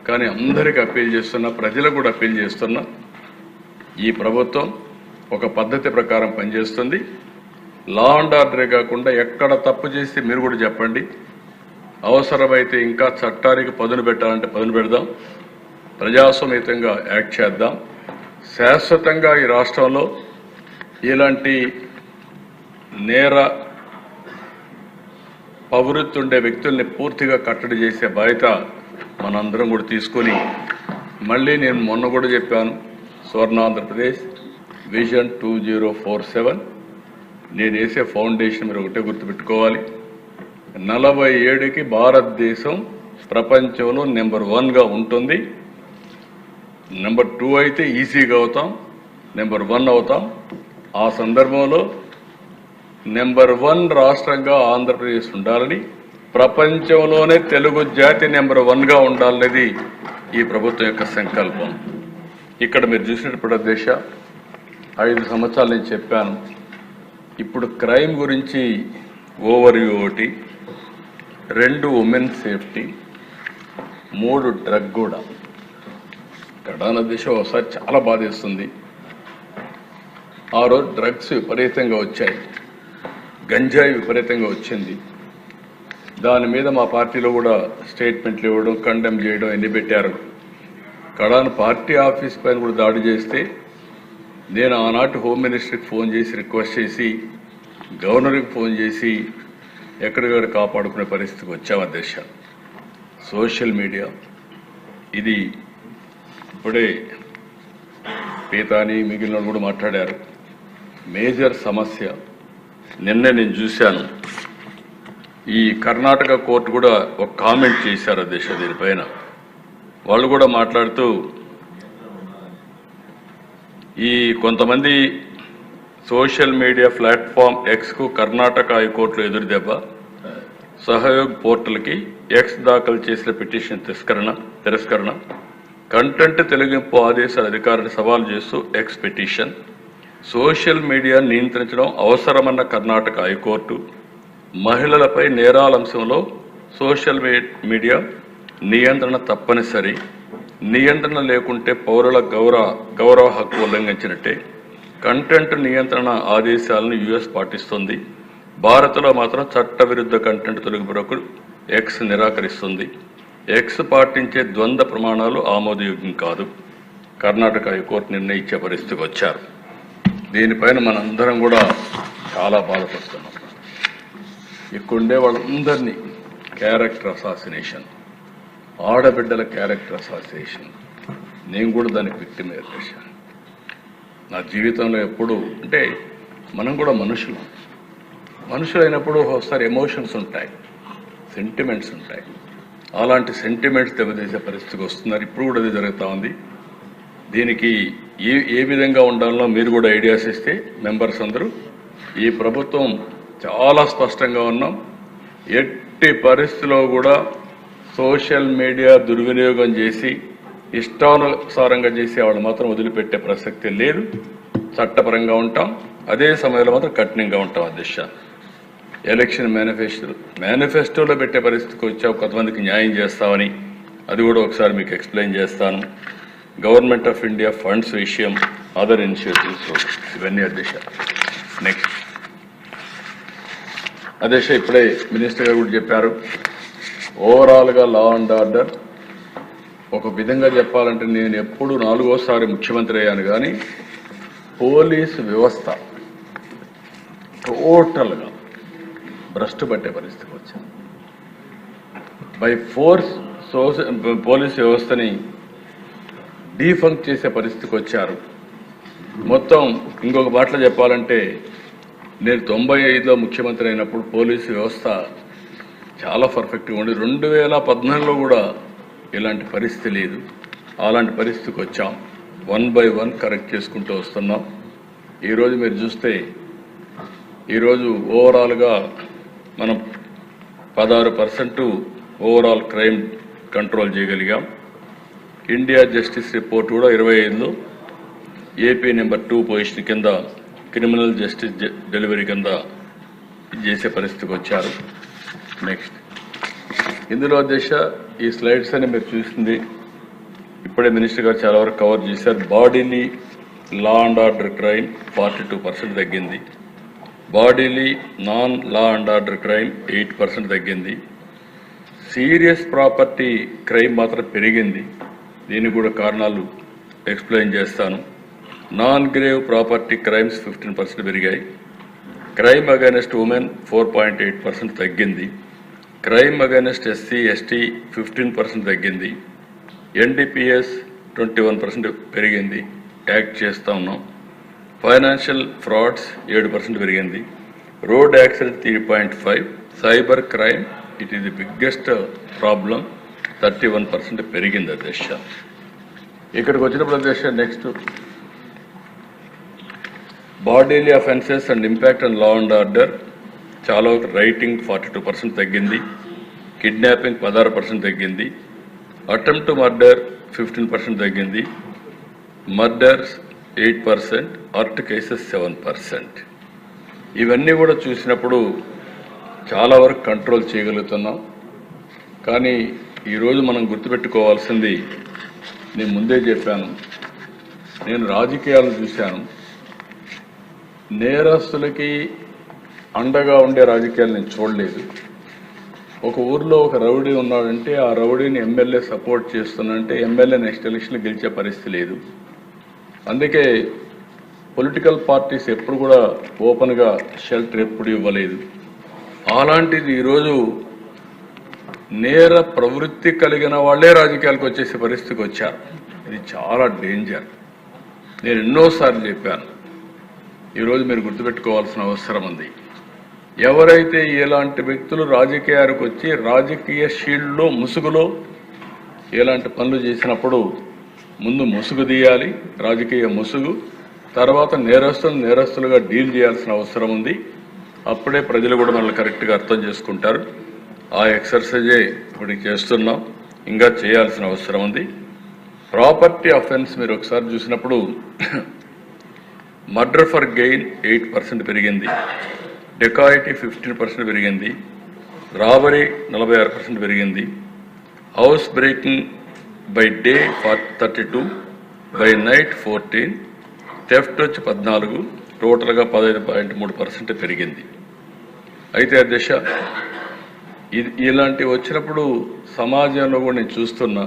కానీ అందరికీ అప్పీల్ చేస్తున్నా, ప్రజలకు కూడా అప్పీల్ చేస్తున్నా, ఈ ప్రభుత్వం ఒక పద్ధతి ప్రకారం పనిచేస్తుంది. లా అండ్ ఆర్డరే కాకుండా ఎక్కడ తప్పు చేస్తే మీరు కూడా చెప్పండి. అవసరమైతే ఇంకా చట్టానికి పదును పెట్టాలంటే పదును పెడదాం. ప్రజాస్వామ్యతంగా యాక్ట్ చేద్దాం. శాశ్వతంగా ఈ రాష్ట్రంలో ఇలాంటి నేర ప్రవృత్తి ఉండే వ్యక్తుల్ని పూర్తిగా కట్టడి చేసే బాధ్యత మనందరం కూడా తీసుకొని, మళ్ళీ నేను మొన్న కూడా చెప్పాను, స్వర్ణ ఆంధ్రప్రదేశ్ విజన్ 2047 నేను వేసే ఫౌండేషన్ మీరు ఒకటే గుర్తుపెట్టుకోవాలి. 47కి భారతదేశం ప్రపంచంలో నెంబర్ 1గా ఉంటుంది. నెంబర్ 2 అయితే ఈజీగా అవుతాం, నెంబర్ 1 అవుతాం. ఆ సందర్భంలో నెంబర్ 1 రాష్ట్రంగా ఆంధ్రప్రదేశ్ ఉండాలని, ప్రపంచంలోనే తెలుగు జాతి నెంబర్ 1గా ఉండాలనేది ఈ ప్రభుత్వం యొక్క సంకల్పం. ఇక్కడ మీరు చూసినప్పుడు దేశ 5 సంవత్సరాలు నేను చెప్పాను. ఇప్పుడు క్రైమ్ గురించి ఓవర్వ్యూ ఒకటి, 2 ఉమెన్ సేఫ్టీ, 3 డ్రగ్ కూడా. కడాన దిశ ఒకసారి చాలా బాధేస్తుంది. ఆ రోజు డ్రగ్స్ విపరీతంగా వచ్చాయి, గంజాయి విపరీతంగా వచ్చింది. దాని మీద మా పార్టీలో కూడా స్టేట్మెంట్లు ఇవ్వడం, కండెమ్ చేయడం ఎన్ని పెట్టారు. కడాన పార్టీ ఆఫీస్ పైన కూడా దాడి చేస్తే నేను ఆనాటి హోమ్ మినిస్టర్కి ఫోన్ చేసి రిక్వెస్ట్ చేసి, గవర్నర్కి ఫోన్ చేసి ఎక్కడికక్కడ కాపాడుకునే పరిస్థితికి వచ్చాం అధ్యక్ష. సోషల్ మీడియా ఇది ఇప్పుడే పీతాని మిగిలిన కూడా మాట్లాడారు. మేజర్ సమస్య. నిన్నే నేను చూశాను, ఈ కర్ణాటక కోర్టు కూడా ఒక కామెంట్ చేశారు అధ్యక్ష దీనిపైన. వాళ్ళు కూడా మాట్లాడుతూ ఈ కొంతమంది సోషల్ మీడియా ప్లాట్ఫామ్ ఎక్స్కు కర్ణాటక హైకోర్టులో ఎదురు దెబ్బ, సహయోగ్ పోర్టల్కి ఎక్స్ దాఖలు చేసిన పిటిషన్ తిరస్కరణ, కంటెంట్ తొలగింపు ఆదేశాల అధికారాన్ని సవాల్ చేస్తూ ఎక్స్ పిటిషన్, సోషల్ మీడియా నియంత్రించడం అవసరమన్న కర్ణాటక హైకోర్టు, మహిళలపై నేరాల అంశంలో సోషల్ మీడియా నియంత్రణ తప్పనిసరి, నియంత్రణ లేకుంటే పౌరుల గౌరవ హక్కు ఉల్లంఘించినట్టే, కంటెంట్ నియంత్రణ ఆదేశాలను యుఎస్ పాటిస్తుంది, భారత్లో మాత్రం చట్టవిరుద్ధ కంటెంట్ తొలగింపునకు ఎక్స్ నిరాకరిస్తుంది, ఎక్స్ పాటించే ద్వంద్వ ప్రమాణాలు ఆమోదయోగ్యం కాదు. కర్ణాటక హైకోర్టు నిర్ణయించే పరిస్థితికి వచ్చారు. దీనిపైన మనందరం కూడా చాలా బాధపడుతున్నాం. ఇక్కడుండే వాళ్ళందరినీ క్యారెక్టర్ అసాసినేషన్, ఆడబిడ్డల క్యారెక్టర్ అసాసినేషన్, నేను కూడా దానికి విక్టిమ్ చేశాను. నా జీవితంలో ఎప్పుడు అంటే మనం కూడా మనుషులైనప్పుడు ఒకసారి ఎమోషన్స్ ఉంటాయి, సెంటిమెంట్స్ ఉంటాయి. అలాంటి సెంటిమెంట్స్ దెబ్బతీసే పరిస్థితికి వస్తున్నారు. ఇప్పుడు కూడా అది జరుగుతూ ఉంది. దీనికి ఏ విధంగా ఉండాలో మీరు కూడా ఐడియాస్ ఇస్తే మెంబర్స్ అందరూ. ఈ ప్రభుత్వం చాలా స్పష్టంగా ఉన్నాం. ఎట్టి పరిస్థితిలో కూడా సోషల్ మీడియా దుర్వినియోగం చేసి ఇష్టానుసారంగా చేసే వాళ్ళు మాత్రం వదిలిపెట్టే ప్రసక్తి లేదు. చట్టపరంగా ఉంటాం, అదే సమయంలో మాత్రం కఠినంగా ఉంటాం అధ్యక్ష. ఎలక్షన్ మేనిఫెస్టోలో పెట్టే పరిస్థితికి వచ్చావు, కొంతమందికి న్యాయం చేస్తామని, అది కూడా ఒకసారి మీకు ఎక్స్ప్లెయిన్ చేస్తాను. గవర్నమెంట్ ఆఫ్ ఇండియా ఫండ్స్ విషయం, అదర్ ఇనిషియేటివ్స్, ఇవన్నీ అధ్యక్ష. నెక్స్ట్ అధ్యక్ష, ఇప్పుడే మినిస్టర్ గారు కూడా చెప్పారు, ఓవరాల్గా లా అండ్ ఆర్డర్ ఒక విధంగా చెప్పాలంటే నేను ఎప్పుడు 4వ సారి ముఖ్యమంత్రి అయ్యాను, కానీ పోలీసు వ్యవస్థ టోటల్గా భ్రష్టు పట్టే పరిస్థితికి వచ్చాను. బై ఫోర్స్ పోలీసు వ్యవస్థని డీఫంక్ చేసే పరిస్థితికి వచ్చారు. మొత్తం ఇంకొక మాటలో చెప్పాలంటే నేను 95లో ముఖ్యమంత్రి అయినప్పుడు పోలీసు వ్యవస్థ చాలా పర్ఫెక్ట్గా ఉండి 2014లో కూడా ఇలాంటి పరిస్థితి లేదు. అలాంటి పరిస్థితికి వచ్చాం. 1 by 1 కరెక్ట్ చేసుకుంటూ వస్తున్నాం. ఈరోజు మీరు చూస్తే ఈరోజు ఓవరాల్గా మనం 16% ఓవరాల్ క్రైమ్ కంట్రోల్ చేయగలిగాం. ఇండియా జస్టిస్ రిపోర్ట్ కూడా 25లో ఏపీ నెంబర్ 2 పొజిషన్ కింద క్రిమినల్ జస్టిస్ డెలివరీ కింద చేసే పరిస్థితికి వచ్చారు. నెక్స్ట్ ఇందులో దిశ ఈ స్లైడ్స్ అని మీరు చూసింది ఇప్పుడే మినిస్టర్ గారు చాలా వరకు కవర్ చేశారు. Bodily law and order crime 42% తగ్గింది, bodily non law and order crime 8% తగ్గింది, సీరియస్ ప్రాపర్టీ క్రైమ్ మాత్రం పెరిగింది. దీనికి కూడా కారణాలు ఎక్స్ప్లెయిన్ చేస్తాను. నాన్ గ్రేవ్ ప్రాపర్టీ క్రైమ్స్ 15% పెరిగాయి, క్రైమ్ అగైనెస్ట్ ఉమెన్ 4.8% తగ్గింది, క్రైమ్ అగైనెస్ట్ ఎస్సీ ఎస్టీ 15% తగ్గింది, ఎన్డీపీఎస్ 21% పెరిగింది, యాక్ట్ చేస్తూ ఉన్నాం. ఫైనాన్షియల్ ఫ్రాడ్స్ 7% పెరిగింది, road accident 3.5, cyber crime it is the biggest problem. 31% పెరిగింది అధ్యక్ష. ఇక్కడికి వచ్చినప్పుడు అధ్యక్ష next bodily offences and impact and law and order చాలా రైటింగ్ 42% తగ్గింది, కిడ్నాపింగ్ 16% తగ్గింది, అటెంప్ట్ టు మర్డర్ 15% తగ్గింది, మర్డర్స్ 8%, అర్ట్ కేసెస్ 7%. ఇవన్నీ కూడా చూసినప్పుడు చాలా వరకు కంట్రోల్ చేయగలుగుతున్నాం. కానీ ఈరోజు మనం గుర్తుపెట్టుకోవాల్సింది, నేను ముందే చెప్పాను, నేను రాజకీయాలను చూశాను. నేరస్తులకి అండగా ఉండే రాజకీయాలు నేను చూడలేదు. ఒక ఊర్లో ఒక రౌడీ ఉన్నాడంటే ఆ రౌడీని ఎమ్మెల్యే సపోర్ట్ చేస్తున్నంటే ఎమ్మెల్యే నెక్స్ట్ ఎలక్షన్లో గెలిచే పరిస్థితి లేదు. అందుకే పొలిటికల్ పార్టీస్ ఎప్పుడు కూడా ఓపెన్గా షెల్టర్ ఎప్పుడు ఇవ్వలేదు. అలాంటిది ఈరోజు నేర ప్రవృత్తి కలిగిన వాళ్ళే రాజకీయాలకు వచ్చేసే పరిస్థితికి వచ్చారు. ఇది చాలా డేంజర్. నేను ఎన్నోసార్లు చెప్పాను. ఈరోజు మీరు గుర్తుపెట్టుకోవాల్సిన అవసరం ఉంది. ఎవరైతే ఇలాంటి వ్యక్తులు రాజకీయాలకు వచ్చి రాజకీయ షీల్డ్లో ముసుగులో ఇలాంటి పనులు చేసినప్పుడు ముందు ముసుగు తీయాలి, రాజకీయ ముసుగు, తర్వాత నేరస్తులుగా డీల్ చేయాల్సిన అవసరం ఉంది. అప్పుడే ప్రజలు కూడా మనల్ని కరెక్ట్గా అర్థం చేసుకుంటారు. ఆ ఎక్సర్సైజే ఇప్పుడు చేస్తున్నాం, ఇంకా చేయాల్సిన అవసరం ఉంది. ప్రాపర్టీ అఫెన్స్ మీరు ఒకసారి చూసినప్పుడు మర్డర్ ఫర్ గెయిన్ 8% పెరిగింది, డెకాయిటీ 15% పెరిగింది, రాబరీ 46% పెరిగింది, house breaking by day 32, by night 14, theft వచ్చి 14, టోటల్గా 15.3% పెరిగింది. అయితే అధ్యక్ష ఇలాంటివి వచ్చినప్పుడు సమాజంలో కూడా నేను చూస్తున్నా,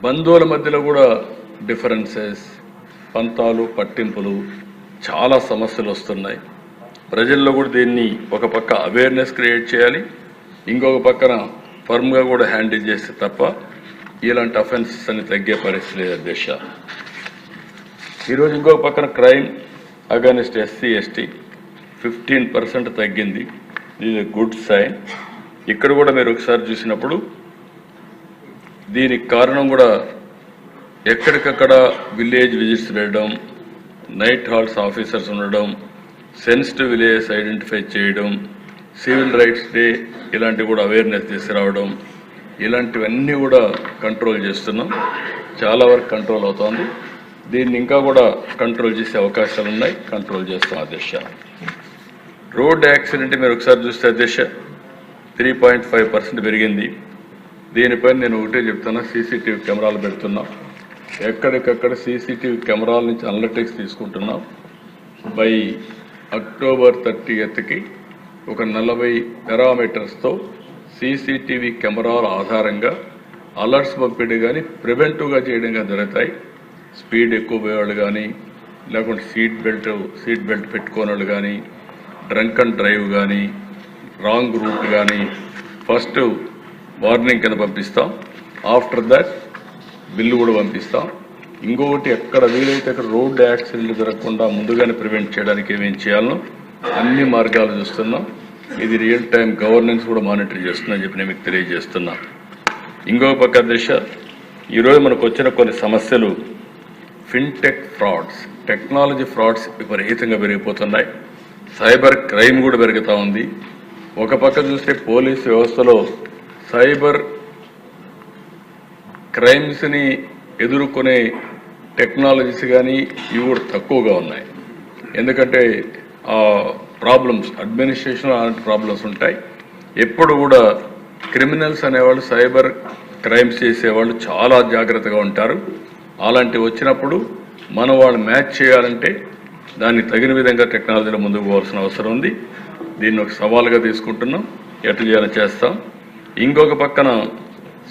బంధువుల మధ్యలో కూడా డిఫరెన్సెస్, పంతాలు, పట్టింపులు, చాలా సమస్యలు వస్తున్నాయి. ప్రజల్లో కూడా దీన్ని ఒక పక్క అవేర్నెస్ క్రియేట్ చేయాలి, ఇంకొక పక్కన ఫర్మ్గా కూడా హ్యాండిల్ చేస్తే తప్ప ఇలాంటి అఫెన్సెస్ అని తగ్గే పరిస్థితి లేదు అధ్యక్ష. ఈరోజు ఇంకొక పక్కన క్రైమ్ అగైనెస్ట్ ఎస్సీ ఎస్టీ 15% తగ్గింది. ఇది గుడ్ సైన్. ఇక్కడ కూడా మీరు ఒకసారి చూసినప్పుడు దీనికి కారణం కూడా ఎక్కడికక్కడ విలేజ్ విజిట్స్ వెళ్ళడం, నైట్ హాల్స్ ఆఫీసర్స్ ఉండడం, సెన్సిటివ్ విలేజెస్ ఐడెంటిఫై చేయడం, సివిల్ రైట్స్ డే ఇలాంటివి కూడా అవేర్నెస్ తీసుకురావడం, ఇలాంటివన్నీ కూడా కంట్రోల్ చేస్తున్నాం. చాలా వరకు కంట్రోల్ అవుతోంది. దీన్ని ఇంకా కూడా కంట్రోల్ చేసే అవకాశాలు ఉన్నాయి, కంట్రోల్ చేస్తాం అధ్యక్ష. రోడ్ యాక్సిడెంట్ మీరు ఒకసారి చూస్తే అధ్యక్ష 3.5% పెరిగింది. దీనిపైన నేను ఒకటే చెప్తున్నా, సీసీటీవీ కెమెరాలు పెడుతున్నాం. ఎక్కడికక్కడ సీసీటీవీ కెమెరాల నుంచి అనలిటిక్స్ తీసుకుంటున్నాం. బై అక్టోబర్ 30కి ఒక 40 పారామీటర్స్తో సీసీటీవీ కెమెరాల ఆధారంగా అలర్ట్స్ పంపిణీ కానీ ప్రివెంటివ్గా చేయడంగా జరుగుతాయి. స్పీడ్ ఎక్కువ పోయేవాళ్ళు కానీ, లేకుంటే సీట్ బెల్ట్ పెట్టుకోని వాళ్ళు కానీ, డ్రంక్ అండ్ డ్రైవ్ కానీ, రాంగ్ రూట్ కానీ ఫస్ట్ వార్నింగ్ కింద పంపిస్తాం. ఆఫ్టర్ దట్ బిల్లు కూడా పంపిస్తాం. ఇంకొకటి ఎక్కడ వీలైతే అక్కడ రోడ్ యాక్సిడెంట్లు జరగకుండా ముందుగానే ప్రివెంట్ చేయడానికి ఏమేం చేయాలనో అన్ని మార్గాలు చూస్తున్నాం. ఇది రియల్ టైం గవర్నెన్స్ కూడా మానిటర్ చేస్తుందని చెప్పి నేను మీకు తెలియజేస్తున్నా. ఇంకొక పక్క దిశ ఈరోజు మనకు వచ్చిన కొన్ని సమస్యలు ఫిన్టెక్ ఫ్రాడ్స్, టెక్నాలజీ ఫ్రాడ్స్ విపరీతంగా పెరిగిపోతున్నాయి. సైబర్ క్రైమ్ కూడా పెరుగుతూ ఉంది. ఒక పక్క చూస్తే పోలీస్ వ్యవస్థలో సైబర్ క్రైమ్స్ని ఎదుర్కొనే టెక్నాలజీస్ కానీ ఇవి కూడా తక్కువగా ఉన్నాయి. ఎందుకంటే ప్రాబ్లమ్స్ అడ్మినిస్ట్రేషన్ అలాంటి ప్రాబ్లమ్స్ ఉంటాయి. ఎప్పుడు కూడా క్రిమినల్స్ అనేవాళ్ళు, సైబర్ క్రైమ్స్ చేసేవాళ్ళు చాలా జాగ్రత్తగా ఉంటారు. అలాంటివి వచ్చినప్పుడు మనం వాళ్ళు మ్యాచ్ చేయాలంటే దానికి తగిన విధంగా టెక్నాలజీలో ముందుకు పోవాల్సిన అవసరం ఉంది. దీన్ని ఒక సవాలుగా తీసుకుంటున్నాం, ఎట్లా చేయాలో చేస్తాం. ఇంకొక పక్కన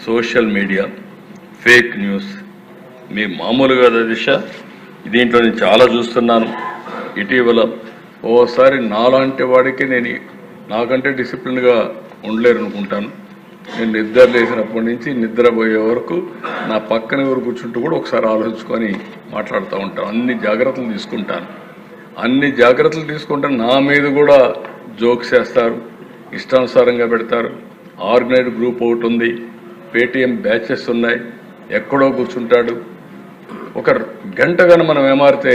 సోషల్ మీడియా, ఫేక్ న్యూస్ మీ మామూలుగా దిశ దీంట్లో నేను చాలా చూస్తున్నాను. ఇటీవల ఓసారి నాలాంటి వాడికి నాకంటే డిసిప్లిన్గా ఉండలేరు అనుకుంటాను. నేను నిద్ర లేచినప్పటి నుంచి నిద్రపోయే వరకు నా పక్కన ఎవరు కూర్చుంటూ కూడా ఒకసారి ఆలోచించుకొని మాట్లాడుతూ ఉంటాను. అన్ని జాగ్రత్తలు తీసుకుంటాను. నా మీద కూడా జోక్స్ చేస్తారు, ఇష్టానుసారంగా పెడతారు. ఆర్గనైజ్డ్ గ్రూప్ ఒకటి ఉంది, పేటీఎం బ్యాచెస్ ఉన్నాయి, ఎక్కడో కూర్చుంటాడు. ఒక గంట కన్నా మనం ఏమారితే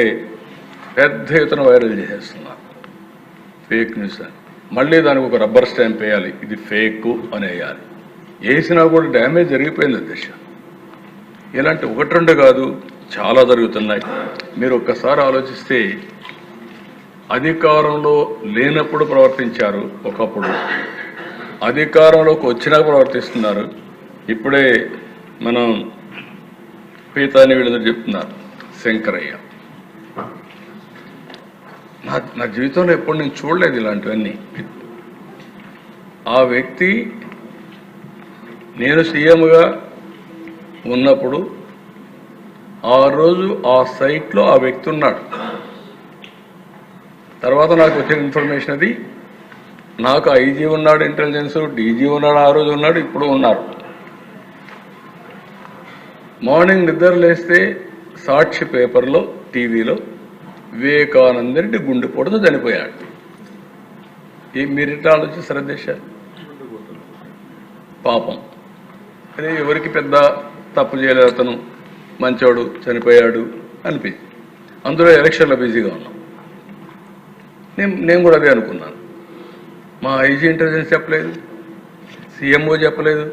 పెద్ద ఎత్తున వైరల్ చేసేస్తున్నారు ఫేక్ న్యూస్ అని. మళ్ళీ దానికి ఒక రబ్బర్ స్టాంప్ వేయాలి, ఇది ఫేక్ అని వేయాలి. వేసినా కూడా డ్యామేజ్ జరిగిపోయింది దిశ. ఇలాంటి ఒకటి రెండు కాదు, చాలా జరుగుతున్నాయి. మీరు ఒక్కసారి ఆలోచిస్తే అధికారంలో లేనప్పుడు ప్రవర్తించారు ఒకప్పుడు, అధికారంలోకి వచ్చినాక ప్రవర్తిస్తున్నారు. ఇప్పుడే మనం పీతాని వీళ్ళందరూ చెప్తున్నారు, శంకరయ్య. నా జీవితంలో ఎప్పుడు నేను చూడలేదు ఇలాంటివన్నీ. ఆ వ్యక్తి నేను సీఎంగా ఉన్నప్పుడు ఆ రోజు ఆ సైట్లో ఆ వ్యక్తి ఉన్నాడు. తర్వాత నాకు వచ్చిన ఇన్ఫర్మేషన్ అది, నాకు ఐజీ ఉన్నాడు, ఇంటెలిజెన్స్ డీజీ ఉన్నాడు, ఆ రోజు ఉన్నాడు, ఇప్పుడు ఉన్నారు. మార్నింగ్ నిద్ర లేస్తే సాక్షి పేపర్లో టీవీలో వివేకానంద రెడ్డి గుండెపోటుతో చనిపోయాడు. మీరిట ఆలోచిస్తారా దిశ? పాపం, అదే ఎవరికి పెద్ద తప్పు చేయలేదు, అతను మంచోడు చనిపోయాడు అనిపించి అందులో ఎలక్షన్లో బిజీగా ఉన్నాం. నేను కూడా అదే అనుకున్నాను. మా ఐజీ ఇంటెలిజెన్స్ చెప్పలేదు, సీఎంఓ చెప్పలేదు,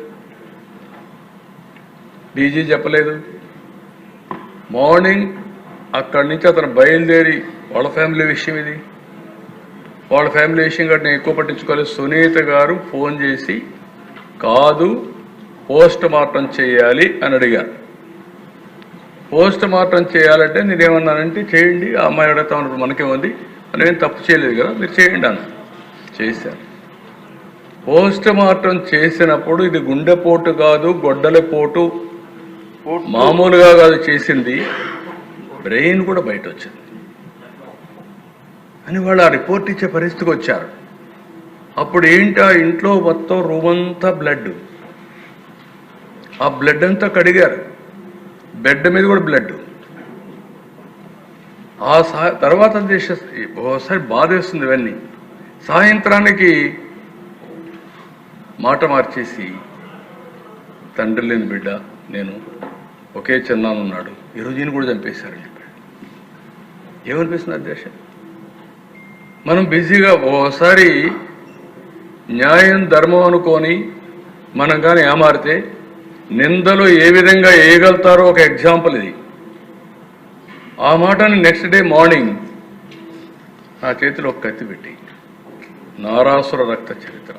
డీజీ చెప్పలేదు. మార్నింగ్ అక్కడి నుంచి అతను బయలుదేరి, వాళ్ళ ఫ్యామిలీ విషయం ఇది, వాళ్ళ ఫ్యామిలీ విషయం కంటే నేను ఎక్కువ పట్టించుకోలేదు. సునీత గారు ఫోన్ చేసి కాదు పోస్ట్ మార్టం చేయాలి అని అడిగారు. పోస్ట్ మార్టం చేయాలంటే నేనేమన్నానంటే చేయండి, ఆ అమ్మాయి అడుగుతా ఉన్నప్పుడు మనకేముంది, నేనేం తప్పు చేయలేదు కదా, మీరు చేయండి అన్న. చేశాను. పోస్ట్ మార్టం చేసినప్పుడు ఇది గుండెపోటు కాదు, గొడ్డలిపోటు మామూలుగా కాదు చేసింది, బ్రెయిన్ కూడా బయట వచ్చింది అని వాళ్ళు ఆ రిపోర్ట్ ఇచ్చే పరిస్థితికి వచ్చారు. అప్పుడు ఏంటి, ఆ ఇంట్లో మొత్తం రూమ్ అంతా బ్లడ్, ఆ బ్లడ్ అంతా కడిగారు, బెడ్ మీద కూడా బ్లడ్. ఆ తర్వాత ఒకసారి బాధేస్తుంది ఇవన్నీ. సాయంత్రానికి మాట మార్చేసి తండ్రి లేని బిడ్డ నేను, ఒకే చిన్నాను ఉన్నాడు, ఈరోజు ఈయన కూడా చంపేశారని చెప్పాడు. ఏమనిపిస్తుంది అధ్యక్ష? మనం బిజీగా ఒకసారి న్యాయం ధర్మం అనుకొని మనం కానీ ఏమారితే నిందలు ఏ విధంగా వేయగలుగుతారో ఒక ఎగ్జాంపుల్ ఇది. ఆ మాటని నెక్స్ట్ డే మార్నింగ్ నా చేతిలో ఒక కత్తి పెట్టి, నారాసుర రక్త చరిత్ర,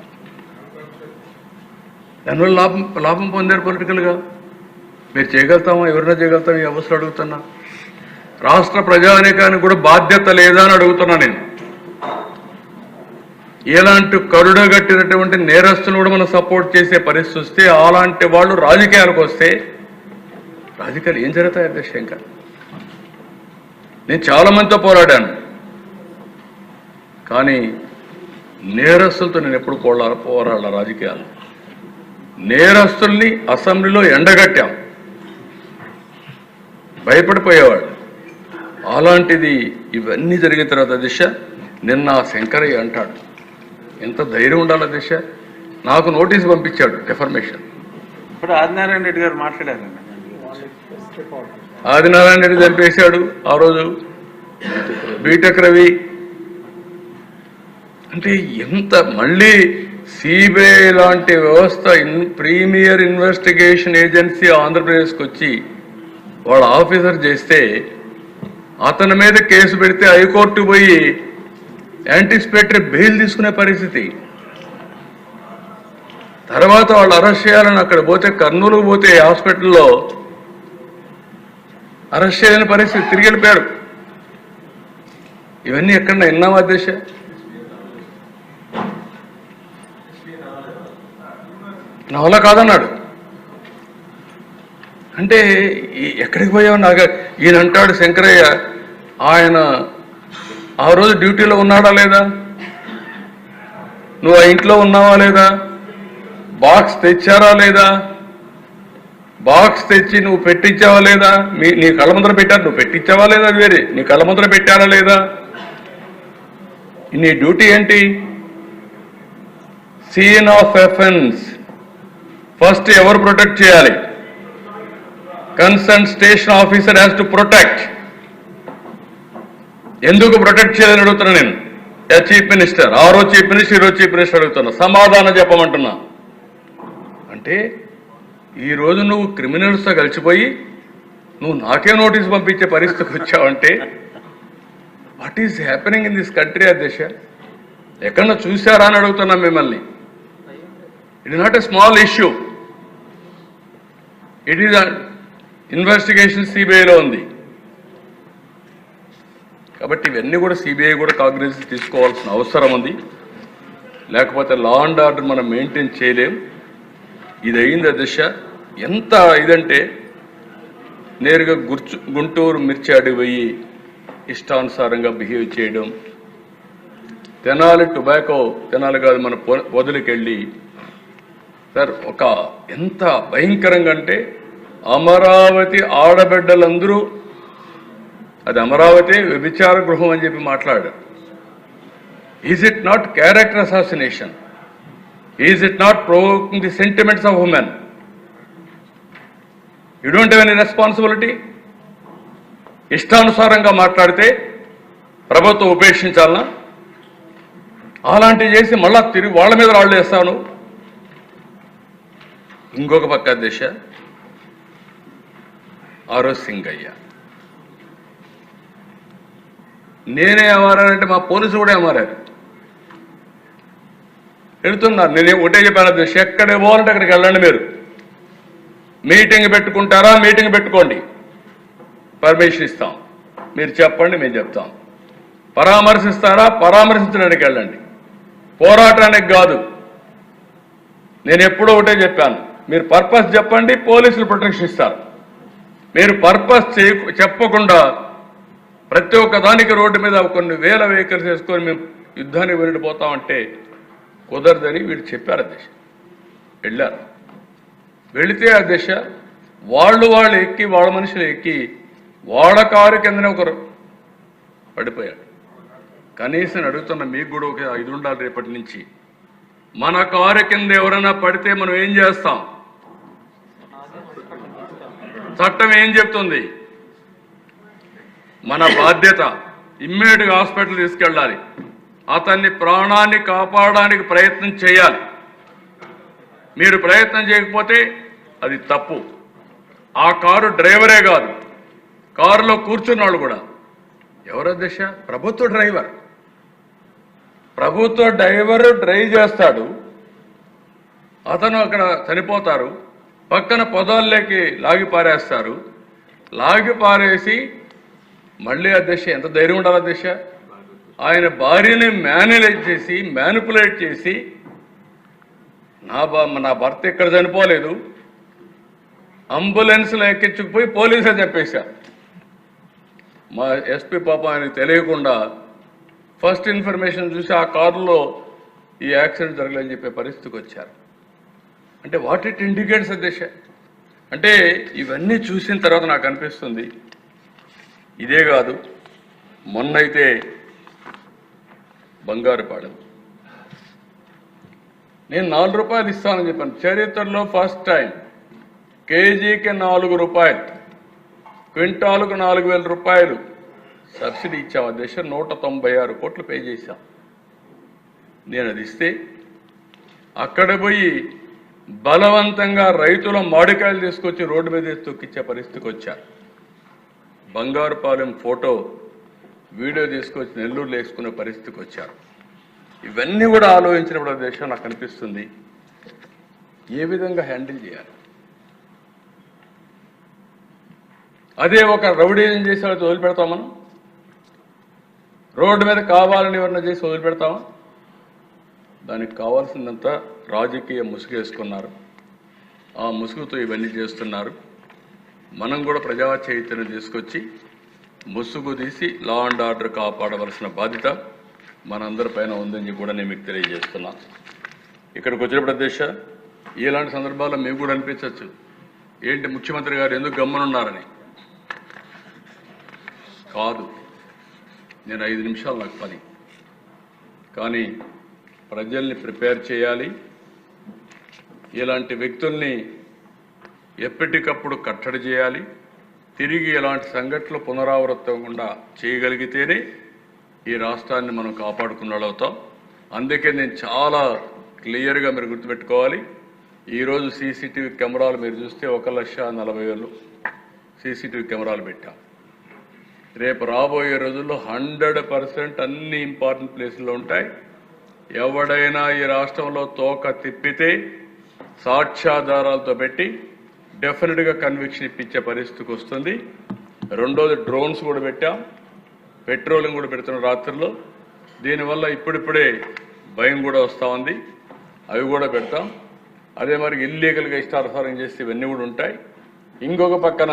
దానివల్ల లాభం పొందారు పొలిటికల్గా. మీరు చేయగలుగుతామా? ఎవరైనా చేయగలుగుతాం? ఈ అవసరం అడుగుతున్నా. రాష్ట్ర ప్రజానీకానికి కూడా బాధ్యత లేదా అని అడుగుతున్నా నేను. ఎలాంటి కరుడగట్టినటువంటి నేరస్తులు కూడా మనం సపోర్ట్ చేసే పరిస్థితి వస్తే, అలాంటి వాళ్ళు రాజకీయాలకు వస్తే రాజకీయాలు ఏం జరుగుతాయి అధ్యక్ష? ఇంకా నేను చాలా మందితో పోరాడాను, కానీ నేరస్తులతో నేను ఎప్పుడు పోరాడాల? రాజకీయాలు నేరస్తుల్ని అసెంబ్లీలో ఎండగట్టాం, భయపడిపోయేవాళ్ళు. అలాంటిది ఇవన్నీ జరిగిన తర్వాత దిశ నిన్న శంకరయ్య అంటాడు, ఎంత ధైర్యం ఉండాలి దిశ. నాకు నోటీస్ పంపించాడు, డెఫర్మేషన్. ఇప్పుడు ఆదినారాయణ రెడ్డి గారు మాట్లాడారండి. ఆదినారాయణ రెడ్డి చంపేశాడు ఆ రోజు, బీటెక్ రవి. అంటే ఎంత మళ్ళీ సిబిఐ లాంటి వ్యవస్థ, ప్రీమియర్ ఇన్వెస్టిగేషన్ ఏజెన్సీ ఆంధ్రప్రదేశ్కి వచ్చి వాళ్ళ ఆఫీసర్ చేస్తే, అతని మీద కేసు పెడితే హైకోర్టు పోయి యాంటిసిపేటరీ బెయిల్ తీసుకునే పరిస్థితి. తర్వాత వాళ్ళు అరెస్ట్ చేయాలని అక్కడ పోతే, కర్నూలుకు పోతే హాస్పిటల్లో అరెస్ట్ చేయని పరిస్థితి, తిరిగి వెళ్ళిపోయారు. ఇవన్నీ ఎక్కడన్నా విన్నామా దేశ? నా వల్ల కాదన్నాడు. అంటే ఎక్కడికి పోయావు? నాకు ఈయన అంటాడు శంకరయ్య, ఆయన ఆ రోజు డ్యూటీలో ఉన్నాడా లేదా? నువ్వు ఆ ఇంట్లో ఉన్నావా లేదా? బాక్స్ తెచ్చారా లేదా? బాక్స్ తెచ్చి నువ్వు పెట్టించావా లేదా? నీ కళ్ళ ముందర పెట్టారు, నువ్వు పెట్టించావా లేదా? అది వేరే, నీ కళ్ళ ముందర పెట్టారా లేదా? నీ డ్యూటీ ఏంటి? సీన్ ఆఫ్ అఫెన్స్ ఫస్ట్ ఎవరు ప్రొటెక్ట్ చేయాలి? Concern station officer has to protect. ఎందుకు ప్రొటెక్ట్ చేయాలని అడుగుతున్నా నేను. చీఫ్ మినిస్టర్, ఆ రోజు చీఫ్ మినిస్టర్, ఈరోజు చీఫ్ మినిస్టర్ అడుగుతున్నా, సమాధానం చెప్పమంటున్నా. అంటే ఈరోజు నువ్వు క్రిమినల్స్తో కలిసిపోయి నువ్వు నాకే నోటీస్ పంపించే పరిస్థితికి వచ్చావంటే what is happening in this country అధ్యక్ష? ఎక్కడన్నా చూశారా అని అడుగుతున్నా మిమ్మల్ని. It is not a small issue. It is investigation సిబిఐలో ఉంది. కాబట్టి ఇవన్నీ కూడా సిబిఐ కూడా కాగ్నిజెన్స్ తీసుకోవాల్సిన అవసరం ఉంది. లేకపోతే లా అండ్ ఆర్డర్ మనం మెయింటైన్ చేయలేం. ఇది అయింది అధ్యక్ష. ఎంత ఇదంటే నేరుగా గుంటూరు మిర్చి అడిగిపోయి ఇష్టానుసారంగా బిహేవ్ చేయడం, తెనాలి టొబాకో, తెనాలి కాదు మన వదిలికెళ్ళి సార్ ఒక ఎంత భయంకరంగా అంటే అమరావతి ఆడబిడ్డలందరూ అది అమరావతి వ్యభిచార గృహం అని చెప్పి మాట్లాడారు. Is it not character assassination? Is it not provoking the sentiments of women? You don't have any responsibility. ఇష్టానుసారంగా మాట్లాడితే ప్రభుత్వం ఉపేక్షించాలనా? అలాంటివి చేసి మళ్ళా తిరిగి వాళ్ళ మీద రాళ్ళు వేస్తాను. ఇంకొక పక్క దిశ ఆరోజ్ సింగయ్య, నేనే ఏమారానంటే మా పోలీసులు కూడా ఏమారారు. వెళుతున్నారు. నేను ఒకటే చెప్పాను దిశ, ఎక్కడే పోవాలంటే అక్కడికి వెళ్ళండి. మీరు మీటింగ్ పెట్టుకుంటారా? మీటింగ్ పెట్టుకోండి, పర్మిషన్ ఇస్తాం. మీరు చెప్పండి, మేము చెప్తాం. పరామర్శిస్తారా? పరామర్శించడానికి వెళ్ళండి, పోరాటానికి కాదు. నేను ఎప్పుడో ఒకటే చెప్పాను, మీరు పర్పస్ చెప్పండి, పోలీసులు ప్రొటెక్షన్ ఇస్తారు. మీరు పర్పస్ చెప్పకుండా ప్రతి ఒక్క దానికి రోడ్డు మీద కొన్ని వేల వెహికల్స్ వేసుకొని మేము యుద్ధానికి వెళ్ళిపోతామంటే కుదరదని వీళ్ళు చెప్పారు అధ్యక్ష. వెళ్ళారు. వెళితే అధ్యక్ష వాళ్ళు ఎక్కి వాళ్ళ మనుషులు ఎక్కి వాళ్ళ కారు కిందనే ఒకరు పడిపోయాడు. కనీసం అడుగుతున్న మీకు కూడా ఒక 5 ఉండాలి రేపటి నుంచి. మన కారు కింద ఎవరైనా పడితే మనం ఏం చేస్తాం? చట్టం ఏం చెప్తుంది? మన బాధ్యత ఇమ్మీడియట్గా హాస్పిటల్ తీసుకెళ్ళాలి. అతన్ని ప్రాణాన్ని కాపాడడానికి ప్రయత్నం చేయాలి. మీరు ప్రయత్నం చేయకపోతే అది తప్పు. ఆ కారు డ్రైవరే కాదు, కారులో కూర్చున్నాడు కూడా ఎవరు అధ్యక్ష? ప్రభుత్వ డ్రైవర్. ప్రభుత్వ డ్రైవర్ డ్రైవ్ చేస్తాడు, అతను అక్కడ చనిపోతారు. పక్కన పొదాల్లోకి లాగి పారేస్తారు. లాగి పారేసి మళ్ళీ అధ్యక్ష ఎంత ధైర్యం ఉండాలి అధ్యక్ష? ఆయన భార్యని మ్యానిపులేట్ చేసి నా భర్త ఇక్కడ చనిపోలేదు, అంబులెన్స్లో ఎక్కించుకుపోయి పోలీసులు చెప్పేశారు. మా ఎస్పీ పాప ఆయనకు తెలియకుండా ఫస్ట్ ఇన్ఫర్మేషన్ చూసి ఆ కారులో ఈ యాక్సిడెంట్ జరగలేదని చెప్పే పరిస్థితికి వచ్చారు. అంటే వాట్ ఇట్ ఇండికేట్స్ అధ్యక్ష? అంటే ఇవన్నీ చూసిన తర్వాత నాకు అనిపిస్తుంది, ఇదే కాదు మొన్నైతే బంగారుపాలెం నేను 4 రూపాయలు ఇస్తానని చెప్పాను. చరిత్రలో ఫస్ట్ టైం కేజీకి 4 రూపాయలు, క్వింటాలకు 4,000 రూపాయలు సబ్సిడీ ఇచ్చాం అధ్యక్ష. 196 కోట్లు పే చేశాం. నేను అది ఇస్తే అక్కడ పోయి బలవంతంగా రైతుల మామిడికాయలు తీసుకొచ్చి రోడ్డు మీద తొక్కిచ్చే పరిస్థితికి వచ్చారు. బంగారుపాలెం ఫోటో వీడియో తీసుకొచ్చి నెల్లూరులో వేసుకునే పరిస్థితికి వచ్చారు. ఇవన్నీ కూడా ఆలోచించినప్పుడు దేశం నాకు అనిపిస్తుంది ఏ విధంగా హ్యాండిల్ చేయాలి. అదే ఒక రౌడీజం చేసి వాళ్ళకి వదిలిపెడతాం మనం? రోడ్డు మీద కావాలని ఎవరన్నా చేసి వదిలిపెడతామా? దానికి కావాల్సిందంతా రాజకీయ ముసుగేసుకున్నారు. ఆ ముసుగుతో ఇవన్నీ చేస్తున్నారు. మనం కూడా ప్రజా చైతన్యం తీసుకొచ్చి ముసుగు తీసి లా అండ్ ఆర్డర్ కాపాడవలసిన బాధ్యత మనందరిపైన ఉందని కూడా నేను మీకు తెలియజేస్తున్నా. ఇక్కడికి వచ్చినప్పుడు అధ్యక్ష ఇలాంటి సందర్భాల్లో మీకు కూడా అనిపించవచ్చు, ఏంటి ముఖ్యమంత్రి గారు ఎందుకు గమ్మునున్నారని. కాదు, నేను 5 నిమిషాలు నాకు పని, కానీ ప్రజల్ని ప్రిపేర్ చేయాలి. ఇలాంటి వ్యక్తుల్ని ఎప్పటికప్పుడు కట్టడి చేయాలి. తిరిగి ఇలాంటి సంఘటనలు పునరావృతమకుండా చేయగలిగితేనే ఈ రాష్ట్రాన్ని మనం కాపాడుకున్నట్లవుతాం. అందుకే నేను చాలా క్లియర్గా మీరు గుర్తుపెట్టుకోవాలి. ఈరోజు సీసీటీవీ కెమెరాలు మీరు చూస్తే 1,40,000 సీసీటీవీ కెమెరాలు పెట్టాం. రేపు రాబోయే రోజుల్లో 100% అన్ని ఇంపార్టెంట్ ప్లేసుల్లో ఉంటాయి. ఎవడైనా ఈ రాష్ట్రంలో తోక తిప్పితే సాక్ష్యాధారాలతో పెట్టి డెఫినెట్గా కన్విక్షన్ ఇప్పించే పరిస్థితికి వస్తుంది. రెండోది డ్రోన్స్ కూడా పెట్టాం, పెట్రోలింగ్ కూడా పెడుతున్నాం రాత్రుల్లో. దీనివల్ల ఇప్పుడిప్పుడే భయం కూడా వస్తూ ఉంది. అవి కూడా పెడతాం. అదే మరి ఇల్లీగల్గా ఇష్టానుసారం చేస్తే ఇవన్నీ కూడా ఉంటాయి. ఇంకొక పక్కన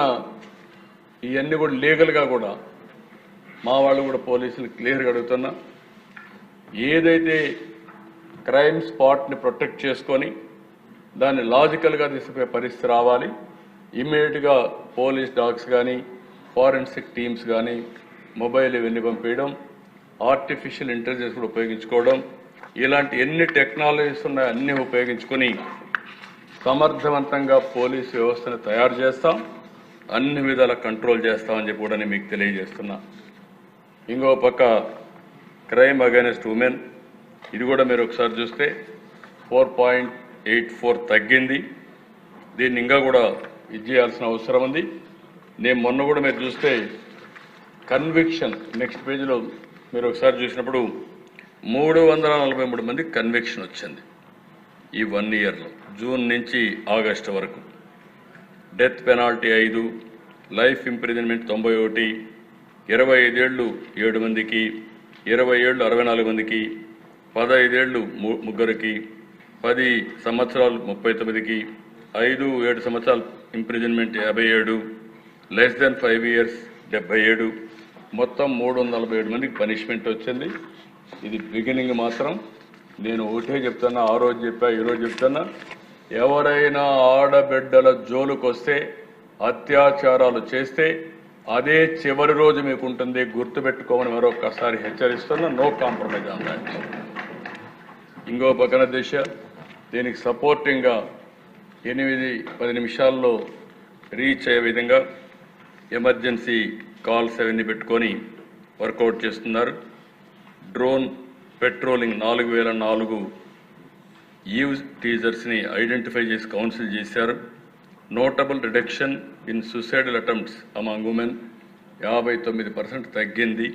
ఇవన్నీ కూడా లీగల్గా కూడా మా వాళ్ళు కూడా పోలీసులు క్లియర్గా అడుగుతున్నా, ఏదైతే క్రైమ్ స్పాట్ని ప్రొటెక్ట్ చేసుకొని దాన్ని లాజికల్గా తీసుకునే పరిస్థితి రావాలి. ఇమ్మీడియట్గా పోలీస్ డాగ్స్ కానీ ఫారెన్సిక్ టీమ్స్ కానీ మొబైల్ ఇవన్నీ పంపించడం, ఆర్టిఫిషియల్ ఇంటెలిజెన్స్ కూడా ఉపయోగించుకోవడం, ఇలాంటి ఎన్ని టెక్నాలజీస్ ఉన్నాయో అన్నీ ఉపయోగించుకొని సమర్థవంతంగా పోలీసు వ్యవస్థను తయారు చేస్తాం, అన్ని విధాల కంట్రోల్ చేస్తామని చెప్పి కూడా నేను మీకు తెలియజేస్తున్నా. ఇంకో పక్క క్రైమ్ అగైనెస్ట్ ఉమెన్, ఇది కూడా మీరు ఒకసారి చూస్తే 4.84 తగ్గింది. దీన్ని ఇంకా కూడా ఇది చేయాల్సిన అవసరం ఉంది. నేను మొన్న కూడా మీరు చూస్తే కన్విక్షన్ నెక్స్ట్ పేజీలో మీరు ఒకసారి చూసినప్పుడు 343 మంది కన్విక్షన్ వచ్చింది ఈ 1 ఇయర్లో, జూన్ నుంచి ఆగస్టు వరకు. డెత్ పెనాల్టీ 5, లైఫ్ ఇంప్రిజన్మెంట్ 91, 25 ఏళ్ళు 7 మందికి, 20 ఏళ్ళు 64 మందికి, 15 ఏళ్ళు 3కి, 10 సంవత్సరాలు 39కి, 5-7 సంవత్సరాలు ఇంప్రిజన్మెంట్ 57, లెస్ దెన్ 5 ఇయర్స్ 77, మొత్తం 347 మందికి పనిష్మెంట్ వచ్చింది. ఇది బిగినింగ్ మాత్రం. నేను ఒకటే చెప్తున్నా, ఆ రోజు చెప్పా, ఈరోజు చెప్తున్నా, ఎవరైనా ఆడబిడ్డల జోలుకు వస్తే, అత్యాచారాలు చేస్తే అదే చివరి రోజు మీకు ఉంటుంది, గుర్తుపెట్టుకోమని మరొకసారి హెచ్చరిస్తున్నా. No compromise on that. ఇంకో పక్కన దిశ దీనికి సపోర్టింగ్గా 8-10 నిమిషాల్లో రీచ్ అయ్యే విధంగా ఎమర్జెన్సీ కాల్స్ అవన్నీ పెట్టుకొని వర్కౌట్ చేస్తున్నారు. డ్రోన్ పెట్రోలింగ్ 4,004 ఈవ్ టీజర్స్ని ఐడెంటిఫై చేసి కౌన్సిల్ చేశారు. Notable reduction in suicidal attempts among women 59% తగ్గింది.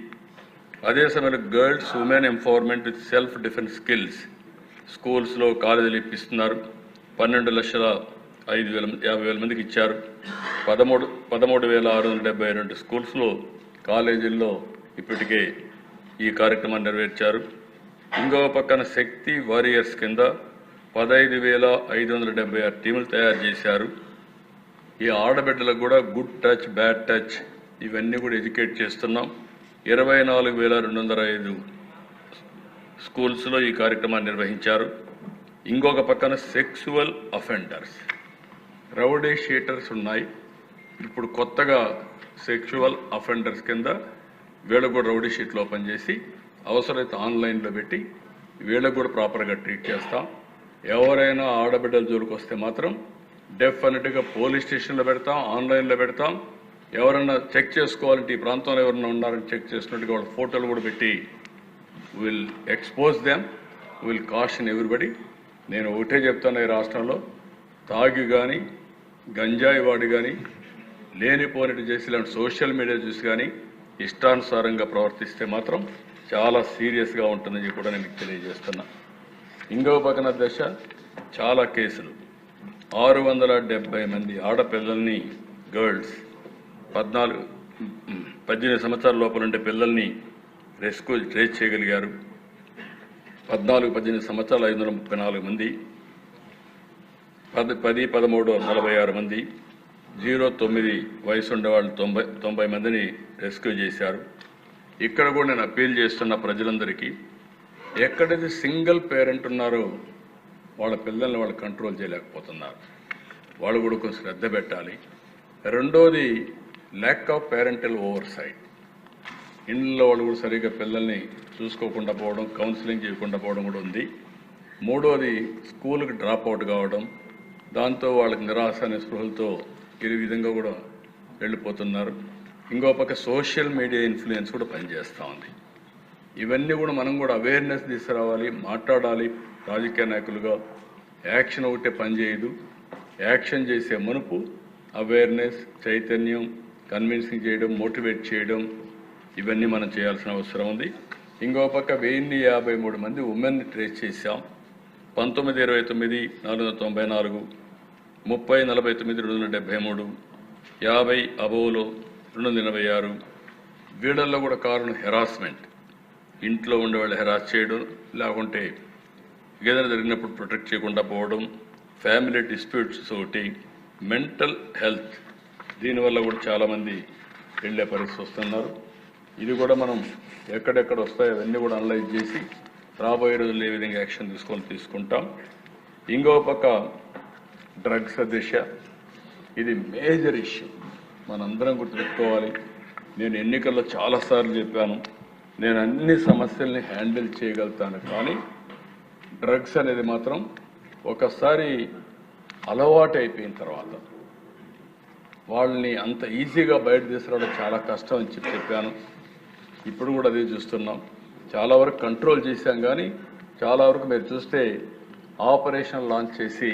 అదే సమయంలో girls women empowerment with self defence skills స్కూల్స్లో కాలేజీలు ఇప్పిస్తున్నారు. 12,50,000 మందికి ఇచ్చారు. 13,672 స్కూల్స్లో కాలేజీల్లో ఇప్పటికే ఈ కార్యక్రమాన్ని నెరవేర్చారు. ఇంకో పక్కన శక్తి వారియర్స్ కింద 15,576 టీములు తయారు చేశారు. ఈ ఆడబిడ్డలకు కూడా గుడ్ టచ్, బ్యాడ్ టచ్ ఇవన్నీ కూడా ఎడ్యుకేట్ చేస్తున్నాం. 24,205 స్కూల్స్లో ఈ కార్యక్రమాన్ని నిర్వహించారు. ఇంకొక పక్కన సెక్సువల్ అఫెండర్స్, రౌడీ షీటర్స్ ఉన్నాయి. ఇప్పుడు కొత్తగా సెక్సువల్ అఫెండర్స్ కింద వీళ్ళకు కూడా రౌడీ షీట్లు ఓపెన్ చేసి అవసరమైతే ఆన్లైన్లో పెట్టి వీళ్ళకు కూడా ప్రాపర్గా ట్రీట్ చేస్తాం. ఎవరైనా ఆడబిడ్డల జోలికి వస్తే మాత్రం డెఫినెట్గా పోలీస్ స్టేషన్లో పెడతాం, ఆన్లైన్లో పెడతాం. ఎవరన్నా చెక్ చేసుకోవాలంటే ఈ ప్రాంతంలో ఎవరన్నా ఉన్నారని చెక్ చేసినట్టుగా వాళ్ళ ఫోటోలు కూడా పెట్టి will expose them, will caution everybody. నేను ఒకటే చెప్తాను, ఈ రాష్ట్రంలో తాగి కానీ గంజాయి వాడి కానీ లేనిపోయినట్టు చేసి ఇలాంటి సోషల్ మీడియా చూసి కానీ ఇష్టానుసారంగా ప్రవర్తిస్తే మాత్రం చాలా సీరియస్గా ఉంటుందని కూడా నేను మీకు తెలియజేస్తున్నా. ఇంకో పక్కన దశ చాలా కేసులు 670 మంది ఆడపిల్లల్ని, గర్ల్స్ 18 సంవత్సరాల లోపల ఉండే పిల్లల్ని ట్రేస్ చేయగలిగారు. 14-18 సంవత్సరాలు 534 మంది, 10-13 46 మంది, 0-9 వయసు ఉండేవాళ్ళు 90 మందిని రెస్క్యూ చేశారు. ఇక్కడ కూడా నేను అప్పీల్ చేస్తున్న ప్రజలందరికీ, ఎక్కడైతే సింగిల్ పేరెంట్ ఉన్నారో వాళ్ళ పిల్లల్ని వాళ్ళు కంట్రోల్ చేయలేకపోతున్నారు, వాళ్ళు కూడా కొంచెం శ్రద్ధ పెట్టాలి. రెండోది ల్యాక్ ఆఫ్ పేరెంటల్ ఓవర్సైట్, ఇంట్లో వాళ్ళు కూడా సరిగ్గా పిల్లల్ని చూసుకోకుండా పోవడం, కౌన్సిలింగ్ చేయకుండా పోవడం కూడా ఉంది. మూడోది స్కూల్కి డ్రాప్ అవుట్ కావడం, దాంతో వాళ్ళకి నిరాశ నిస్పృహలతో ఈ విధంగా కూడా వెళ్ళిపోతున్నారు. ఇంకో పక్క సోషల్ మీడియా ఇన్ఫ్లుయెన్స్ కూడా పనిచేస్తూ ఉంది. ఇవన్నీ కూడా మనం కూడా అవేర్నెస్ తీసుకురావాలి, మాట్లాడాలి. రాజకీయ నాయకులుగా యాక్షన్ ఒకటే పనిచేయదు. యాక్షన్ చేసే మునుపు అవేర్నెస్, చైతన్యం, కన్విన్సింగ్ చేయడం, మోటివేట్ చేయడం, ఇవన్నీ మనం చేయాల్సిన అవసరం ఉంది. ఇంకో పక్క 1053 మంది ఉమెన్ని ట్రేస్ చేశాం. 1929 494, 30 49 273, 50 అబోలో 286. వీళ్ళల్లో కూడా కారణం హెరాస్మెంట్, ఇంట్లో ఉండేవాళ్ళు హెరాస్ చేయడం, లేకుంటే ఏదైనా జరిగినప్పుడు ప్రొటెక్ట్ చేయకుండా పోవడం, ఫ్యామిలీ డిస్ప్యూట్స్ ఒకటి, మెంటల్ హెల్త్, దీనివల్ల కూడా చాలామంది వెళ్ళే పరిస్థితి వస్తున్నారు. ఇది కూడా మనం ఎక్కడెక్కడ వస్తాయో అవన్నీ కూడా అనలైజ్ చేసి రాబోయే రోజుల్లో ఏ విధంగా యాక్షన్ తీసుకుంటాం. ఇంకో పక్క డ్రగ్స్ దిశ, ఇది మేజర్ ఇష్యూ, మనందరం గుర్తుపెట్టుకోవాలి. నేను ఎన్నికల్లో చాలాసార్లు చెప్పాను, నేను అన్ని సమస్యల్ని హ్యాండిల్ చేయగలుగుతాను, కానీ డ్రగ్స్ అనేది మాత్రం ఒకసారి అలవాటు అయిపోయిన తర్వాత వాళ్ళని అంత ఈజీగా బయట తీసుకురావడం చాలా కష్టం అని చెప్పాను. ఇప్పుడు కూడా అదే చూస్తున్నాం. చాలా వరకు కంట్రోల్ చేశాం, కానీ చాలా వరకు మీరు చూస్తే ఆపరేషన్ లాంచ్ చేసి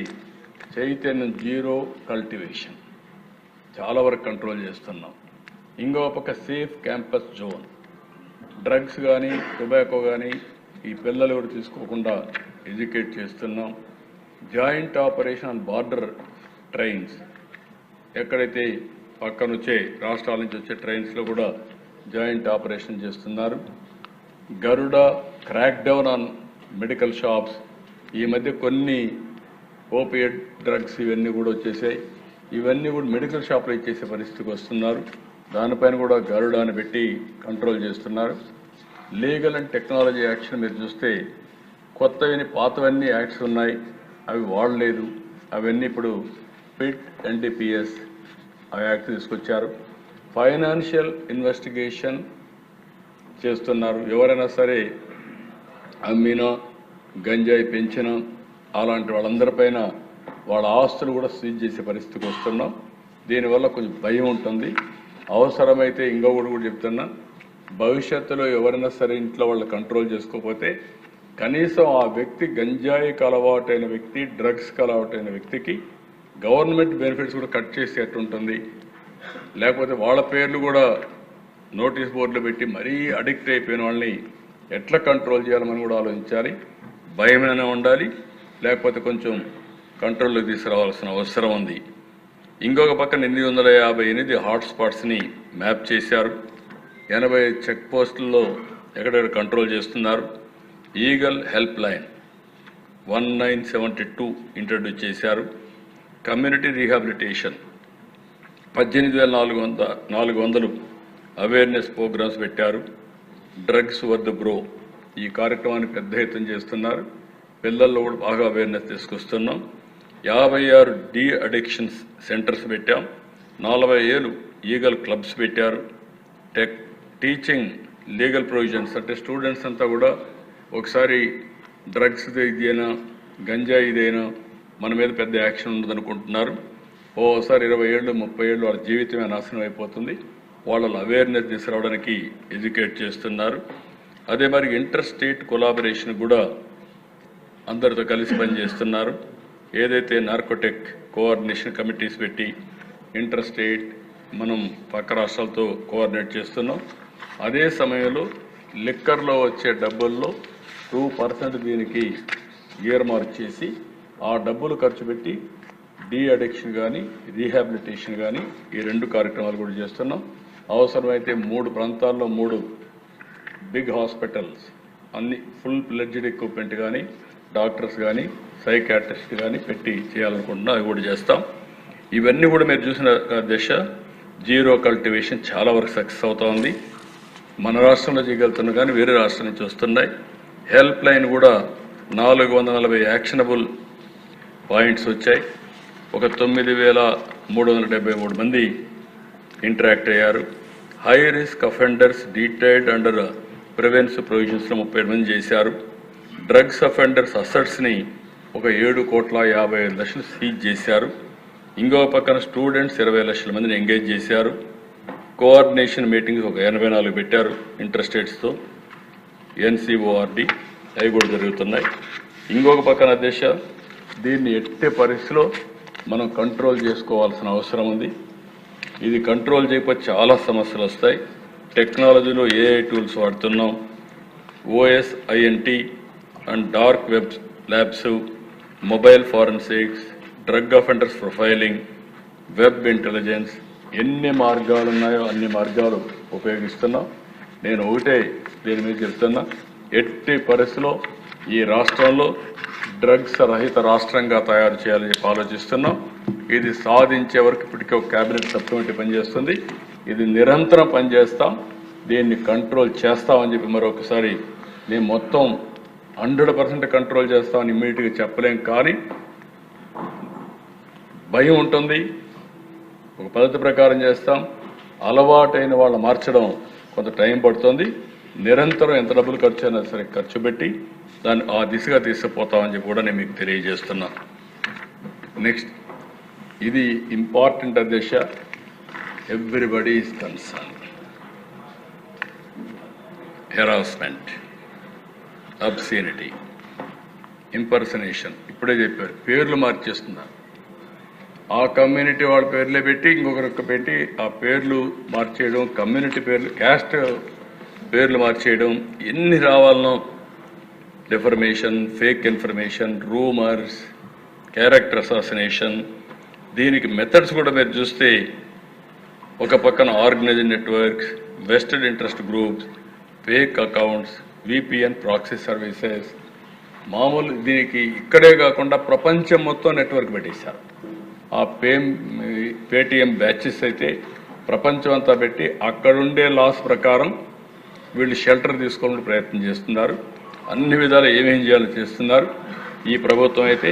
చైతన్యం జీరో కల్టివేషన్ చాలా వరకు కంట్రోల్ చేస్తున్నాం. ఇంకో పక్క సేఫ్ క్యాంపస్ జోన్, డ్రగ్స్ కానీ టొబాకో కానీ ఈ పిల్లలు కూడా తీసుకోకుండా ఎడ్యుకేట్ చేస్తున్నాం. Joint operation on border trains, ఎక్కడైతే పక్కన వచ్చే రాష్ట్రాల నుంచి వచ్చే ట్రైన్స్లో కూడా జాయింట్ ఆపరేషన్ చేస్తున్నారు. Garuda crack down on medical shops, ఈ మధ్య కొన్ని ఓపియడ్ డ్రగ్స్ ఇవన్నీ కూడా వచ్చేసాయి. ఇవన్నీ కూడా మెడికల్ షాప్లో ఇచ్చేసే పరిస్థితికి వస్తున్నారు. దానిపైన కూడా గరుడాన్ని పెట్టి కంట్రోల్ చేస్తున్నారు. లీగల్ అండ్ టెక్నాలజీ యాక్షన్ మీరు చూస్తే కొత్తవన్నీ పాతవన్నీ యాక్ట్స్ ఉన్నాయి, అవి వాడలేదు. అవన్నీ ఇప్పుడు పిట్ ఎన్డీపీఎస్ ఆ యాక్ట్ తీసుకొచ్చారు. ఫైనాన్షియల్ ఇన్వెస్టిగేషన్ చేస్తున్నారు. ఎవరైనా సరే అమ్మినా, గంజాయి పెంచినా అలాంటి వాళ్ళందరిపైన వాళ్ళ ఆస్తులు కూడా సీజ్ చేసే పరిస్థితికి వస్తున్నాం. దీనివల్ల కొంచెం భయం ఉంటుంది. అవసరమైతే ఇంకొకటి కూడా చెప్తున్నా, భవిష్యత్తులో ఎవరైనా సరే ఇంట్లో వాళ్ళు కంట్రోల్ చేసుకోకపోతే కనీసం ఆ వ్యక్తి గంజాయికి అలవాటైన వ్యక్తి, డ్రగ్స్కి అలవాటైన వ్యక్తికి గవర్నమెంట్ బెనిఫిట్స్ కూడా కట్ చేసేట్టు ఉంటుంది. లేకపోతే వాళ్ళ పేర్లు కూడా నోటీస్ బోర్డులో పెట్టి మరీ అడిక్ట్ అయిపోయిన వాళ్ళని ఎట్లా కంట్రోల్ చేయాలని కూడా ఆలోచించాలి. భయమైనా ఉండాలి, లేకపోతే కొంచెం కంట్రోల్లోకి తీసుకురావాల్సిన అవసరం ఉంది. ఇంకొక పక్కన 858 హాట్స్పాట్స్ని మ్యాప్ చేశారు. 80 చెక్ పోస్టుల్లో ఎక్కడెక్కడ కంట్రోల్ చేస్తున్నారు. ఈగల్ హెల్ప్ లైన్ 1972 ఇంట్రడ్యూస్ చేశారు. కమ్యూనిటీ రీహాబిలిటేషన్ 18,400 అవేర్నెస్ ప్రోగ్రామ్స్ పెట్టారు. డ్రగ్స్ వర్ ద బ్రో, ఈ కార్యక్రమాన్ని పెద్ద ఎత్తున చేస్తున్నారు. పిల్లల్లో కూడా బాగా అవేర్నెస్ తీసుకొస్తున్నాం. 56 డీ అడిక్షన్స్ సెంటర్స్ పెట్టాం. 47 ఈగల్ క్లబ్స్ పెట్టారు. టీచింగ్ లీగల్ ప్రొవిజన్స్, అంటే స్టూడెంట్స్ అంతా కూడా ఒకసారి డ్రగ్స్ ఇదైనా గంజాయి ఇదైనా మన మీద పెద్ద యాక్షన్ ఉండదనుకుంటున్నారు. ఓసారి 20 ఏళ్ళు 30 ఏళ్ళు వాళ్ళ జీవితమే నాశనం అయిపోతుంది. వాళ్ళని అవేర్నెస్ తీసుకురావడానికి ఎడ్యుకేట్ చేస్తున్నారు. అదే మరి ఇంటర్ స్టేట్ కొలాబరేషన్ కూడా అందరితో కలిసి పనిచేస్తున్నారు. ఏదైతే నార్కోటిక్ కోఆర్డినేషన్ కమిటీస్ పెట్టి ఇంటర్ స్టేట్ మనం పక్క రాష్ట్రాలతో కోఆర్డినేట్ చేస్తున్నాం. అదే సమయంలో లిక్కర్లో వచ్చే డబ్బుల్లో 2% దీనికి ఇయర్ మార్క్ చేసి ఆ డబ్బులు ఖర్చు పెట్టి డీ అడిక్షన్ కానీ రీహాబిలిటేషన్ కానీ ఈ 2 కార్యక్రమాలు కూడా చేస్తున్నాం. అవసరమైతే 3 ప్రాంతాల్లో 3 బిగ్ హాస్పిటల్స్ అన్ని ఫుల్ ప్లెడ్జ్డ్ ఎక్విప్మెంట్ కానీ డాక్టర్స్ కానీ సైకాట్రిస్ట్ కానీ పెట్టి చేయాలనుకుంటున్నా, అవి కూడా చేస్తాం. ఇవన్నీ కూడా మీరు చూసిన దశ జీరో కల్టివేషన్ చాలా వరకు సక్సెస్ అవుతా ఉంది. మన రాష్ట్రంలో చేయగలుగుతున్నాం, కానీ వేరే రాష్ట్రం నుంచి వస్తున్నాయి. హెల్ప్ లైన్ కూడా 440 యాక్షనబుల్ పాయింట్స్ వచ్చాయి. ఒక 9,373 మంది ఇంటరాక్ట్ అయ్యారు. High risk offenders detailed under preventive ప్రొవిజన్స్లో 37 మంది చేశారు. డ్రగ్స్ అఫెండర్స్ అసెట్స్ని ఒక 7,55,00,000 సీజ్ చేశారు. ఇంకో పక్కన స్టూడెంట్స్ 20 లక్షల మందిని ఎంగేజ్ చేశారు. కోఆర్డినేషన్ మీటింగ్స్ ఒక 84 పెట్టారు ఇంటర్ స్టేట్స్తో, NCORD, అవి కూడా జరుగుతున్నాయి. ఇంకొక పక్కన దేశ దీన్ని ఎట్టే పరిస్థితిలో మనం కంట్రోల్ చేసుకోవాల్సిన అవసరం ఉంది. ఇది కంట్రోల్ చేయకపోతే చాలా సమస్యలు వస్తాయి. టెక్నాలజీలో AI టూల్స్ వాడుతున్నాం. OSINT and dark web labs, mobile forensics, drug offenders profiling, web intelligence, ఎన్ని మార్గాలు ఉన్నాయో అన్ని మార్గాలు ఉపయోగిస్తున్నాం. నేను ఒకటే దీని మీద చెప్తున్నా, ఎట్టి పరిస్థితిలో ఈ రాష్ట్రంలో డ్రగ్స్ రహిత రాష్ట్రంగా తయారు చేయాలని చెప్పి ఆలోచిస్తున్నాం. ఇది సాధించే వరకు ఇప్పటికే ఒక క్యాబినెట్ సబ్ కమిటీ పనిచేస్తుంది. ఇది నిరంతరం పనిచేస్తాం, దీన్ని కంట్రోల్ చేస్తామని చెప్పి మరొకసారి మేము మొత్తం 100% కంట్రోల్ చేస్తామని ఇమ్మీడియట్గా చెప్పలేం. కానీ భయం ఉంటుంది, ఒక పద్ధతి ప్రకారం చేస్తాం. అలవాటైన వాళ్ళు మార్చడం కొంత టైం పడుతుంది. నిరంతరం ఎంత డబ్బులు ఖర్చు అయినా సరే ఖర్చు పెట్టి దాన్ని ఆ దిశగా తీసుకుపోతామని చెప్పి కూడా నేను మీకు తెలియజేస్తున్నాను. నెక్స్ట్, ఇది ఇంపార్టెంట్ అధ్యక్ష. Everybody is concern. Harassment, obscenity, impersonation, ఇప్పుడే చెప్పారు, పేర్లు మార్చేస్తున్నారు. ఆ కమ్యూనిటీ వాళ్ళ పేర్లే పెట్టి ఇంకొకరికి పెట్టి ఆ పేర్లు మార్చేయడం, కమ్యూనిటీ పేర్లు, క్యాస్ట్ పేర్లు మార్చేయడం, ఎన్ని రావాలనో, defamation, fake information, rumours, character assassination. దీనికి మెథడ్స్ కూడా మీరు చూస్తే ఒక పక్కన organised networks, vested interest groups, fake accounts, VPN proxy services, మామూలు దీనికి ఇక్కడే కాకుండా ప్రపంచం మొత్తం నెట్వర్క్ పెట్టేశారు. ఆ పేటిఎం బ్యాచెస్ అయితే ప్రపంచం అంతా పెట్టి అక్కడుండే లాస్ ప్రకారం వీళ్ళు షెల్టర్ తీసుకోవాలని ప్రయత్నం చేస్తున్నారు. అన్ని విధాలు ఏమేం చేయాలో చేస్తున్నారు. ఈ ప్రభుత్వం అయితే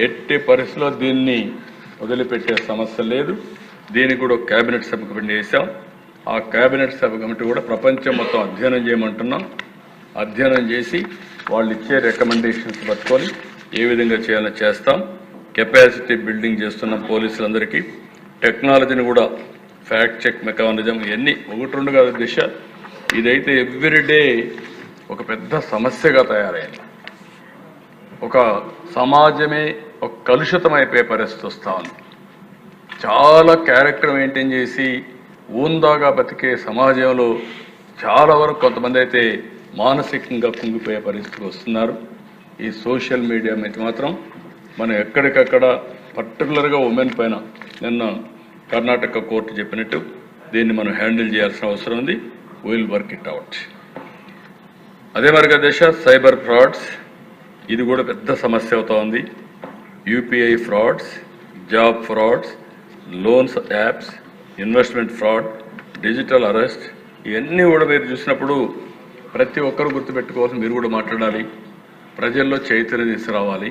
ఎట్టి పరిస్థితిలో దీన్ని వదిలిపెట్టే సమస్య లేదు. దీనికి కూడా క్యాబినెట్ సబ్ కమిటీ చేశాం. ఆ క్యాబినెట్ సబ్ కమిటీ కూడా ప్రపంచం మొత్తం అధ్యయనం చేయమంటున్నాం. అధ్యయనం చేసి వాళ్ళు ఇచ్చే రికమెండేషన్స్ పట్టుకొని ఏ విధంగా చేయాలో చేస్తాం. కెపాసిటీ బిల్డింగ్ చేస్తున్నాం పోలీసులందరికీ. టెక్నాలజీని కూడా ఫ్యాక్ట్ చెక్ మెకానిజం ఇవన్నీ 1-2 కాదు దిశ. ఇదైతే ఎవ్రీడే ఒక పెద్ద సమస్యగా తయారైంది. ఒక సమాజమే ఒక కలుషితమైపోయే పరిస్థితి వస్తూ ఉంది. చాలా క్యారెక్టర్ మెయింటైన్ చేసి ఊందాగా బతికే సమాజంలో చాలా వరకు కొంతమంది అయితే మానసికంగా కుంగిపోయే పరిస్థితికి వస్తున్నారు. ఈ సోషల్ మీడియా మీద మాత్రం మనం ఎక్కడికక్కడ పర్టికులర్గా ఉమెన్ పైన నిన్న కర్ణాటక కోర్టు చెప్పినట్టు దీన్ని మనం హ్యాండిల్ చేయాల్సిన అవసరం ఉంది. Will work it out. అదే మరిగా దేశ సైబర్ ఫ్రాడ్స్, ఇది కూడా పెద్ద సమస్య అవుతా ఉంది. UPI frauds, job frauds, loans apps, investment fraud, digital arrest, ఇవన్నీ కూడా మీరు చూసినప్పుడు ప్రతి ఒక్కరు గుర్తుపెట్టుకోవాల్సి, మీరు కూడా మాట్లాడాలి, ప్రజల్లో చైతన్యం తీసుకురావాలి.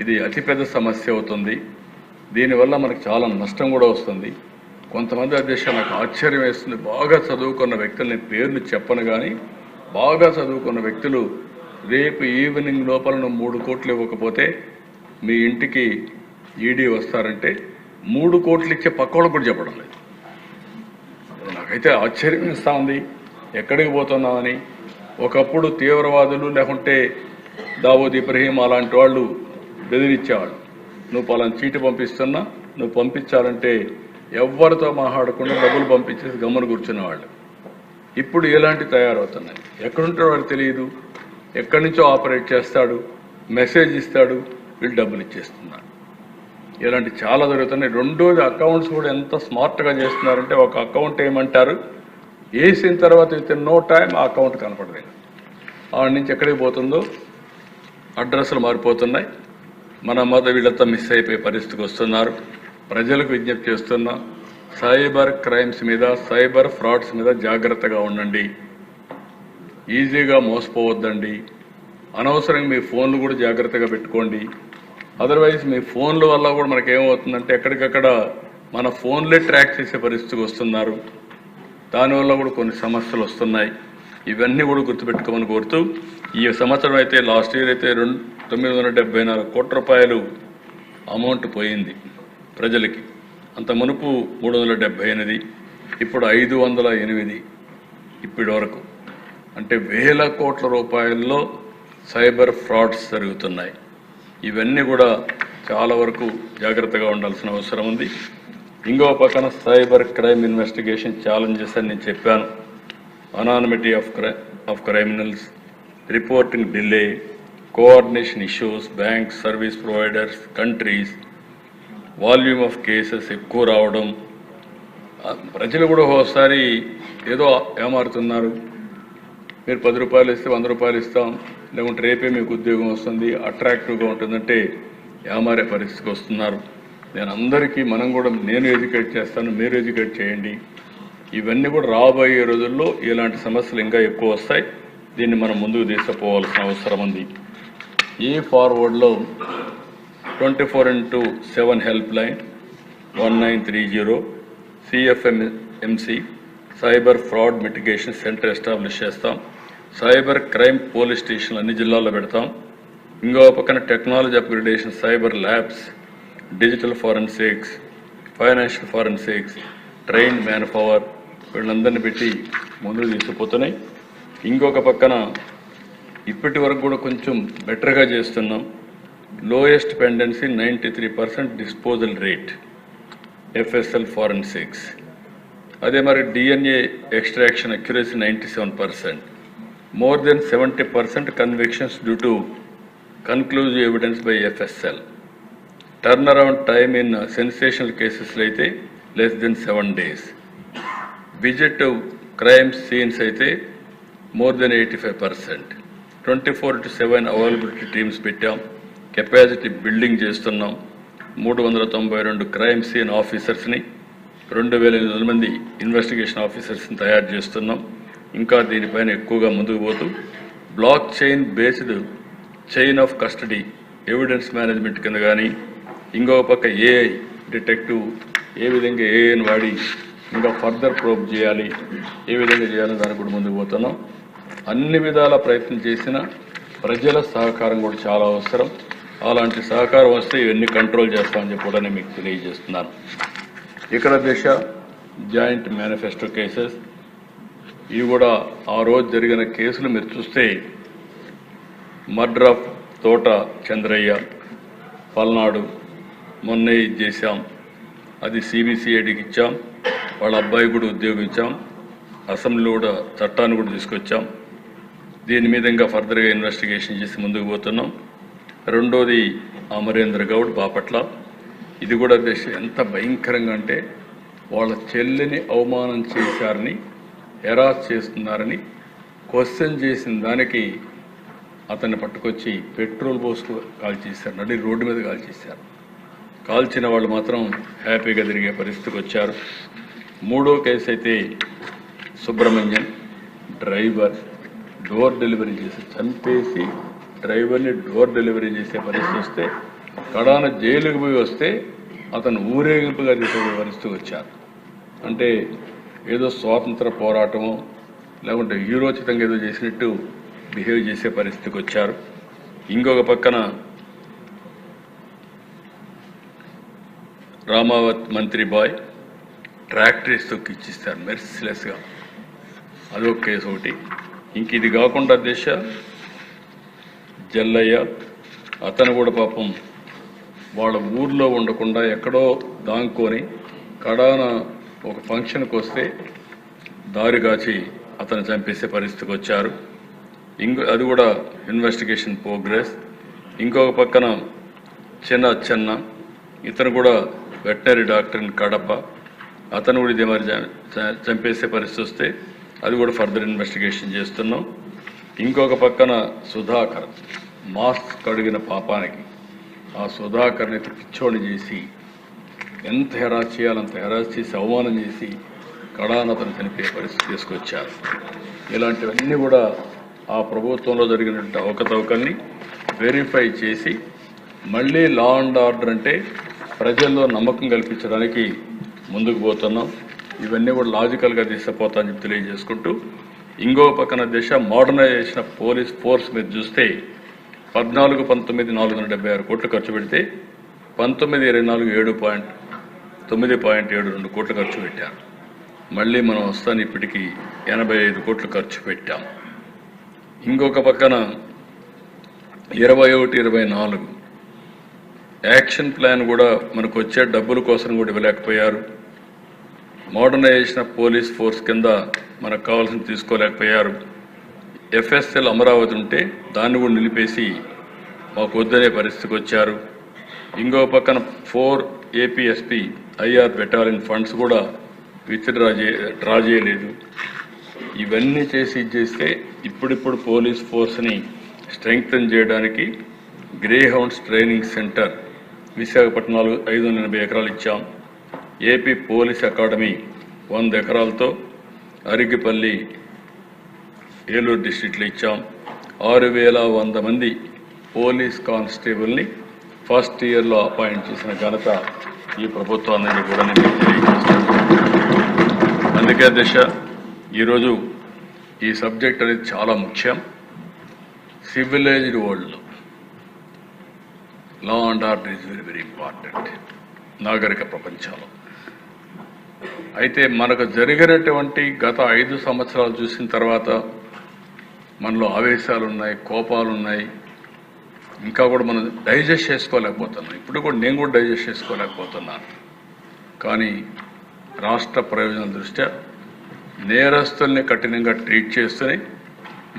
ఇది అతిపెద్ద సమస్య అవుతుంది. దీనివల్ల మనకు చాలా నష్టం కూడా వస్తుంది. కొంతమంది అధ్యక్షులు నాకు ఆశ్చర్యం వేస్తుంది, బాగా చదువుకున్న వ్యక్తులు, నేను పేర్లు చెప్పను కానీ బాగా చదువుకున్న వ్యక్తులు రేపు ఈవినింగ్ లోపల 3 కోట్లు ఇవ్వకపోతే మీ ఇంటికి ED వస్తారంటే 3 కోట్లు ఇచ్చే పక్కోళ్ళకు కూడా చెప్పడం లేదు. నాకైతే ఆశ్చర్యం ఇస్తూ ఉంది, ఎక్కడికి పోతున్నామని. ఒకప్పుడు తీవ్రవాదులు లేకుంటే దావూద్ ఇబ్రహీం అలాంటి వాళ్ళు బెదిరించేవాళ్ళు, నువ్వు పలానా చీటి పంపిస్తున్నా, నువ్వు పంపించాలంటే ఎవరితో మాట్లాడకుండా డబ్బులు పంపించేసి గమ్మున కూర్చునేవాళ్ళు. ఇప్పుడు ఎలాంటి తయారవుతున్నాయి, ఎక్కడుంటాడో వాడు తెలియదు, ఎక్కడి నుంచో ఆపరేట్ చేస్తాడు, మెసేజ్ ఇస్తాడు, వీళ్ళు డబ్బులు ఇచ్చేస్తున్నారు. ఇలాంటి చాలా జరుగుతున్నాయి. రెండోది అకౌంట్స్ కూడా ఎంత స్మార్ట్గా చేస్తున్నారంటే, ఒక అకౌంట్ ఏమంటారు వేసిన తర్వాత విత్ నో టైం ఆ అకౌంట్ కనపడలేదు. ఆడ నుంచి ఎక్కడికి పోతుందో అడ్రస్లు మారిపోతున్నాయి. మన వీళ్ళంతా మిస్ అయిపోయే పరిస్థితికి వస్తున్నారు. ప్రజలకు విజ్ఞప్తి చేస్తున్నా, సైబర్ క్రైమ్స్ మీద, సైబర్ ఫ్రాడ్స్ మీద జాగ్రత్తగా ఉండండి. ఈజీగా మోసపోవద్దండి. అనవసరంగా మీ ఫోన్లు కూడా జాగ్రత్తగా పెట్టుకోండి. అదర్వైజ్ మీ ఫోన్ల వల్ల కూడా మనకి ఏమవుతుందంటే ఎక్కడికక్కడ మన ఫోన్లే ట్రాక్ చేసే పరిస్థితికి వస్తున్నారు. దానివల్ల కూడా కొన్ని సమస్యలు వస్తున్నాయి. ఇవన్నీ కూడా గుర్తుపెట్టుకోమని కోరుతూ, ఈ సంవత్సరం అయితే లాస్ట్ ఇయర్ అయితే 974 కోట్ల రూపాయలు అమౌంట్ పోయింది ప్రజలకి. అంత మునుపు 378, ఇప్పుడు 508 ఇప్పటి వరకు. అంటే వేల కోట్ల రూపాయల్లో సైబర్ ఫ్రాడ్స్ జరుగుతున్నాయి. ఇవన్నీ కూడా చాలా వరకు జాగ్రత్తగా ఉండాల్సిన అవసరం ఉంది. ఇంకో పక్కన సైబర్ క్రైమ్ ఇన్వెస్టిగేషన్ ఛాలెంజెస్ అని నేను చెప్పాను. Anonymity of criminals, reporting delay, coordination issues, banks, service providers, countries, volume of cases ఎక్కువ రావడం. ప్రజలు కూడా ఒకసారి ఏదో ఏమారుతున్నారు, మీరు 10 రూపాయలు ఇస్తే 100 రూపాయలు ఇస్తాం, లేకుంటే రేపే మీకు ఉద్యోగం వస్తుంది, అట్రాక్టివ్గా ఉంటుందంటే ఏమారే పరిస్థితికి వస్తున్నారు. నేను అందరికీ నేను ఎడ్యుకేట్ చేస్తాను, మీరు ఎడ్యుకేట్ చేయండి. ఇవన్నీ కూడా రాబోయే రోజుల్లో ఇలాంటి సమస్యలు ఇంకా ఎక్కువ వస్తాయి. దీన్ని మనం ముందుకు తీసుకుపోవాల్సిన అవసరం ఉంది. ఈ ఫార్వర్డ్లో 24/7 help line 1930 CFMC cyber fraud mitigation centre establish చేస్తాం. సైబర్ క్రైమ్ పోలీస్ స్టేషన్లు అన్ని జిల్లాల్లో పెడతాం. ఇంకో పక్కన technology upgradation, cyber labs, digital forensics, financial forensics, train man power, వీళ్ళందరినీ పెట్టి ముందుకు తీసుకుపోతున్నాయి. ఇంకొక పక్కన ఇప్పటి వరకు కూడా కొంచెం బెటర్గా చేస్తున్నాం. Lowest pendency 93% disposal rate, FSL forensics. అదే మరి DNA extraction accuracy 97%. More than 70% convictions due to conclusive evidence by FSL. Turn around time in sensational కేసెస్లో అయితే less than 7 days. Visit crime scenes అయితే మోర్ దెన్ 85%. 24/7 అవైలబిలిటీ టీమ్స్ పెట్టాం. Capacity building చేస్తున్నాం. 392 crime scene ఆఫీసర్స్ని, 2800 మంది investigation ఆఫీసర్స్ని తయారు చేస్తున్నాం. ఇంకా దీనిపైన ఎక్కువగా ముందుకు పోతూ block chain based chain of custody evidence management కింద కానీ, ఇంకొక పక్క AI డిటెక్టివ్ ఏ విధంగా AIని వాడి ఇంకా ఫర్దర్ ప్రోబ్ చేయాలి, ఏ విధంగా చేయాలని దానికి కూడా ముందుకు పోతున్నాం. అన్ని విధాల ప్రయత్నం చేసిన ప్రజల సహకారం కూడా చాలా అవసరం. అలాంటి సహకారం వస్తే ఇవన్నీ కంట్రోల్ చేస్తామని చెప్పి కూడా నేను మీకు తెలియజేస్తున్నాను. ఇక్కడ దిశ జాయింట్ మేనిఫెస్టో కేసెస్, ఇవి కూడా ఆ రోజు జరిగిన కేసులు మీరు చూస్తే మర్డర్ ఆఫ్ తోట చంద్రయ్య, పల్నాడు, మొన్న ఇది చేశాం. అది CBCIDకి ఇచ్చాం. వాళ్ళ అబ్బాయి కూడా ఉద్యోగం ఇచ్చాం. అసెంబ్లీలో కూడా చట్టాన్ని కూడా తీసుకొచ్చాం. దీని మీద ఇంకా ఫర్దర్గా ఇన్వెస్టిగేషన్ చేసి ముందుకు పోతున్నాం. రెండోది అమరేంద్ర గౌడ్ బాపట్ల. ఇది కూడా ఎంత భయంకరంగా అంటే వాళ్ళ చెల్లిని అవమానం చేశారని, హెరాస్ చేస్తున్నారని క్వశ్చన్ చేసిన దానికి అతన్ని పట్టుకొచ్చి పెట్రోల్ పోసుకు కాల్చేశారు, నడి రోడ్డు మీద కాల్చేశారు. కాల్చిన వాళ్ళు మాత్రం హ్యాపీగా తిరిగే పరిస్థితికి వచ్చారు. మూడో కేసు అయితే సుబ్రహ్మణ్యన్, డ్రైవర్ డోర్ డెలివరీ చేసి చంపేసి డ్రైవర్ని డోర్ డెలివరీ చేసే పరిస్థితి వస్తే, కడాన జైలుకి పోయి వస్తే అతను ఊరేగింపుగా తీసే పరిస్థితికి వచ్చారు. అంటే ఏదో స్వాతంత్ర పోరాటమో లేకుంటే హీరోచితంగా ఏదో చేసినట్టు బిహేవ్ చేసే పరిస్థితికి వచ్చారు. ఇంకొక పక్కన రామావత్ మంత్రి బాయ్ ట్రాక్టరీస్ తొక్కిచ్చిస్తారు మెర్సిలెస్గా, అదొక కేసు ఒకటి. ఇంక ఇది కాకుండా దేశ జల్లయ్య, అతను కూడా పాపం వాళ్ళ ఊర్లో ఉండకుండా ఎక్కడో దాంకొని కడాన ఒక ఫంక్షన్కి వస్తే దారి కాచి అతను చంపేసే పరిస్థితికి వచ్చారు. అది కూడా ఇన్వెస్టిగేషన్ ప్రోగ్రెస్. ఇంకొక పక్కన చిన్న ఇతను కూడా వెటనరీ డాక్టర్ ఇన్ కడప, అతను కూడా ఇదే మరి చంపేసే పరిస్థితి వస్తే అది కూడా ఫర్దర్ ఇన్వెస్టిగేషన్ చేస్తున్నాం. ఇంకొక పక్కన సుధాకర్ మాస్క్ కడిగిన పాపానికి ఆ సుధాకర్ని పిచ్చోని చేసి ఎంత హెరాస్ చేయాలంత హెరాస్ చేసి అవమానం చేసి కడాన అతను చనిపోయే పరిస్థితి తీసుకొచ్చారు. ఇలాంటివన్నీ కూడా ఆ ప్రభుత్వంలో జరిగినటువంటి అవకతవకల్ని వెరిఫై చేసి మళ్ళీ లా అండ్ ఆర్డర్ అంటే ప్రజల్లో నమ్మకం కల్పించడానికి ముందుకు పోతున్నాం. ఇవన్నీ కూడా లాజికల్గా తీసుకుపోతామని చెప్పి తెలియజేసుకుంటూ ఇంకో పక్కన దిశ మోడర్నైజేషన్ ఆఫ్ పోలీస్ ఫోర్స్ మీరు చూస్తే 14-19 476 కోట్లు ఖర్చు పెడితే 19-24 9.72 కోట్లు ఖర్చు పెట్టారు. మళ్ళీ మనం వస్తాను ఇప్పటికీ 85 కోట్లు ఖర్చు పెట్టాం. ఇంకొక పక్కన 21-24 యాక్షన్ ప్లాన్ కూడా మనకు వచ్చే డబ్బుల కోసం కూడా ఇవ్వలేకపోయారు. మోడర్నైజేషన్ ఆఫ్ పోలీస్ ఫోర్స్ కింద మనకు కావాల్సింది తీసుకోలేకపోయారు. ఎఫ్ఎస్ఎల్ అమరావతి ఉంటే దాన్ని కూడా నిలిపేసి మాకు వద్దనే పరిస్థితికి వచ్చారు. ఇంకో పక్కన 4 ఏపీఎస్పీ ఐఆర్ బెటాలియన్ ఫండ్స్ కూడా డ్రా చేయలేదు. ఇవన్నీ చేస్తే ఇప్పుడిప్పుడు పోలీస్ ఫోర్స్ని స్ట్రెంగ్తన్ చేయడానికి గ్రే హౌండ్స్ ట్రైనింగ్ సెంటర్ విశాఖపట్నంలో 580 ఎకరాలు ఇచ్చాం. AP police academy 100 ఎకరాలతో Arigipalli Eluru డిస్ట్రిక్ట్లో ఇచ్చాం. 6100 మంది పోలీస్ కానిస్టేబుల్ని ఫస్ట్ ఇయర్లో అపాయింట్ చేసిన ఘనత ఈ ప్రభుత్వాన్ని కూడా నేను తెలియజేస్తాను. అందుకే దిశ ఈరోజు ఈ సబ్జెక్ట్ అనేది చాలా ముఖ్యం. సివిలైజ్డ్ వరల్డ్లో law and order is very very important నాగరిక ప్రపంచంలో. అయితే మనకు జరిగినటువంటి గత 5 సంవత్సరాలు చూసిన తర్వాత మనలో ఆవేశాలు ఉన్నాయి, కోపాలు ఉన్నాయి, ఇంకా కూడా మనం డైజెస్ట్ చేసుకోలేకపోతున్నాం. ఇప్పుడు కూడా నేను కూడా డైజెస్ట్ చేసుకోలేకపోతున్నాను. కానీ రాష్ట్ర ప్రయోజనాల దృష్ట్యా నేరస్తుల్ని కఠినంగా ట్రీట్ చేస్తూనే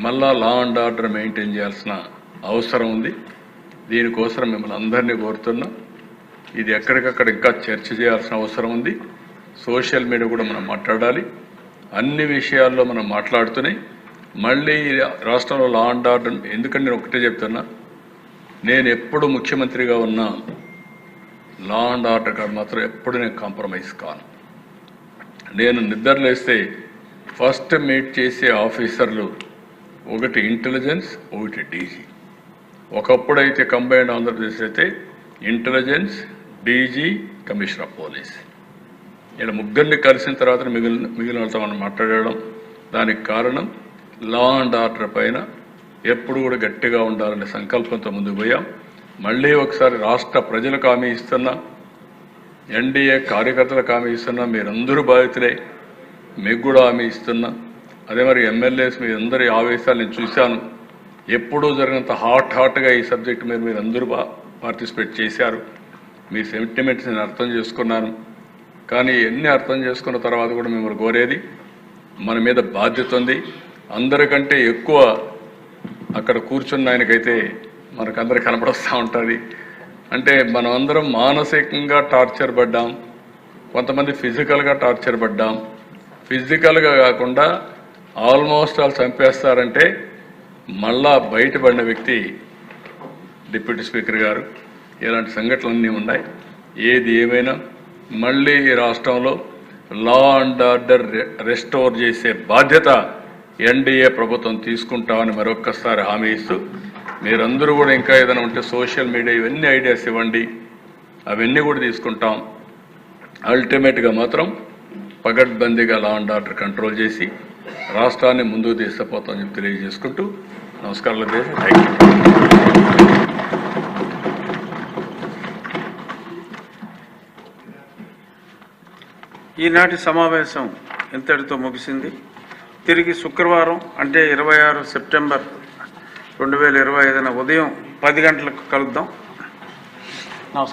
మళ్ళా లా అండ్ ఆర్డర్ మెయింటైన్ చేయాల్సిన అవసరం ఉంది. దీనికోసం మిమ్మల్ని అందరినీ కోరుతున్నాం. ఇది ఎక్కడికక్కడ ఇంకా చర్చ చేయాల్సిన అవసరం ఉంది. సోషల్ మీడియా కూడా మనం మాట్లాడాలి. అన్ని విషయాల్లో మనం మాట్లాడుతూనే మళ్ళీ రాష్ట్రంలో లా అండ్ ఆర్డర్, ఎందుకంటే నేను ఒకటే చెప్తున్నా, నేను ఎప్పుడు ముఖ్యమంత్రిగా ఉన్నా లా అండ్ ఆర్డర్ కాదు మాత్రం ఎప్పుడు నేను కాంప్రమైజ్ కాను. నేను నిద్రలేస్తే ఫస్ట్ మీట్ చేసే ఆఫీసర్లు ఒకటి ఇంటెలిజెన్స్, ఒకటి డీజీ. ఒకప్పుడైతే కంబైన్డ్ ఆంధ్రప్రదేశ్ అయితే intelligence, DG, commissioner of police ఇలా ముగ్గురిని కలిసిన తర్వాత మిగిలిన వాళ్ళతో మనం మాట్లాడడం. దానికి కారణం లా అండ్ ఆర్డర్ పైన ఎప్పుడు కూడా గట్టిగా ఉండాలనే సంకల్పంతో ముందుకు పోయాం. మళ్ళీ ఒకసారి రాష్ట్ర ప్రజలకు హామీ ఇస్తున్నా, ఎన్డీఏ కార్యకర్తలకు హామీ ఇస్తున్నా, మీరందరూ బాధితులే, మీకు కూడా హామీ ఇస్తున్నా. అదే మరి ఎమ్మెల్యేస్ మీ అందరి ఆవేశాలు నేను చూశాను. ఎప్పుడూ జరిగినంత హాట్గా ఈ సబ్జెక్ట్ మీద మీరు అందరూ పార్టిసిపేట్ చేశారు. మీ సెంటిమెంట్స్ నేను అర్థం చేసుకున్నాను. కానీ ఎన్ని అర్థం చేసుకున్న తర్వాత కూడా మిమ్మల్ని కోరేది, మన మీద బాధ్యత ఉంది. అందరికంటే ఎక్కువ అక్కడ కూర్చున్న ఆయనకైతే మనకందరికి కనపడొస్తూ ఉంటుంది. అంటే మనం అందరం మానసికంగా టార్చర్ పడ్డాం, కొంతమంది ఫిజికల్గా టార్చర్ పడ్డాం. ఫిజికల్గా కాకుండా ఆల్మోస్ట్ వాళ్ళు చంపేస్తారంటే మళ్ళా బయటపడిన వ్యక్తి డిప్యూటీ స్పీకర్ గారు. ఇలాంటి సంఘటనలన్నీ ఉన్నాయి. ఏది ఏమైనా మళ్ళీ ఈ రాష్ట్రంలో లా అండ్ ఆర్డర్ రెస్టోర్ చేసే బాధ్యత ఎన్డీఏ ప్రభుత్వం తీసుకుంటామని మరొక్కసారి హామీ ఇస్తూ, మీరందరూ కూడా ఇంకా ఏదైనా ఉంటే సోషల్ మీడియా ఇవన్నీ ఐడియాస్ ఇవ్వండి, అవన్నీ కూడా తీసుకుంటాం. అల్టిమేట్గా మాత్రం పగడ్బందీగా లా అండ్ ఆర్డర్ కంట్రోల్ చేసి రాష్ట్రాన్ని ముందుకు తీసుకుపోతామని చెప్పి తెలియజేసుకుంటూ నమస్కారాలు. Thank you. ఈనాటి సమావేశం ఇంతటితో ముగిసింది. తిరిగి శుక్రవారం అంటే 26 సెప్టెంబర్ 2025 ఉదయం 10 గంటలకు కలుద్దాం. నమస్కారం.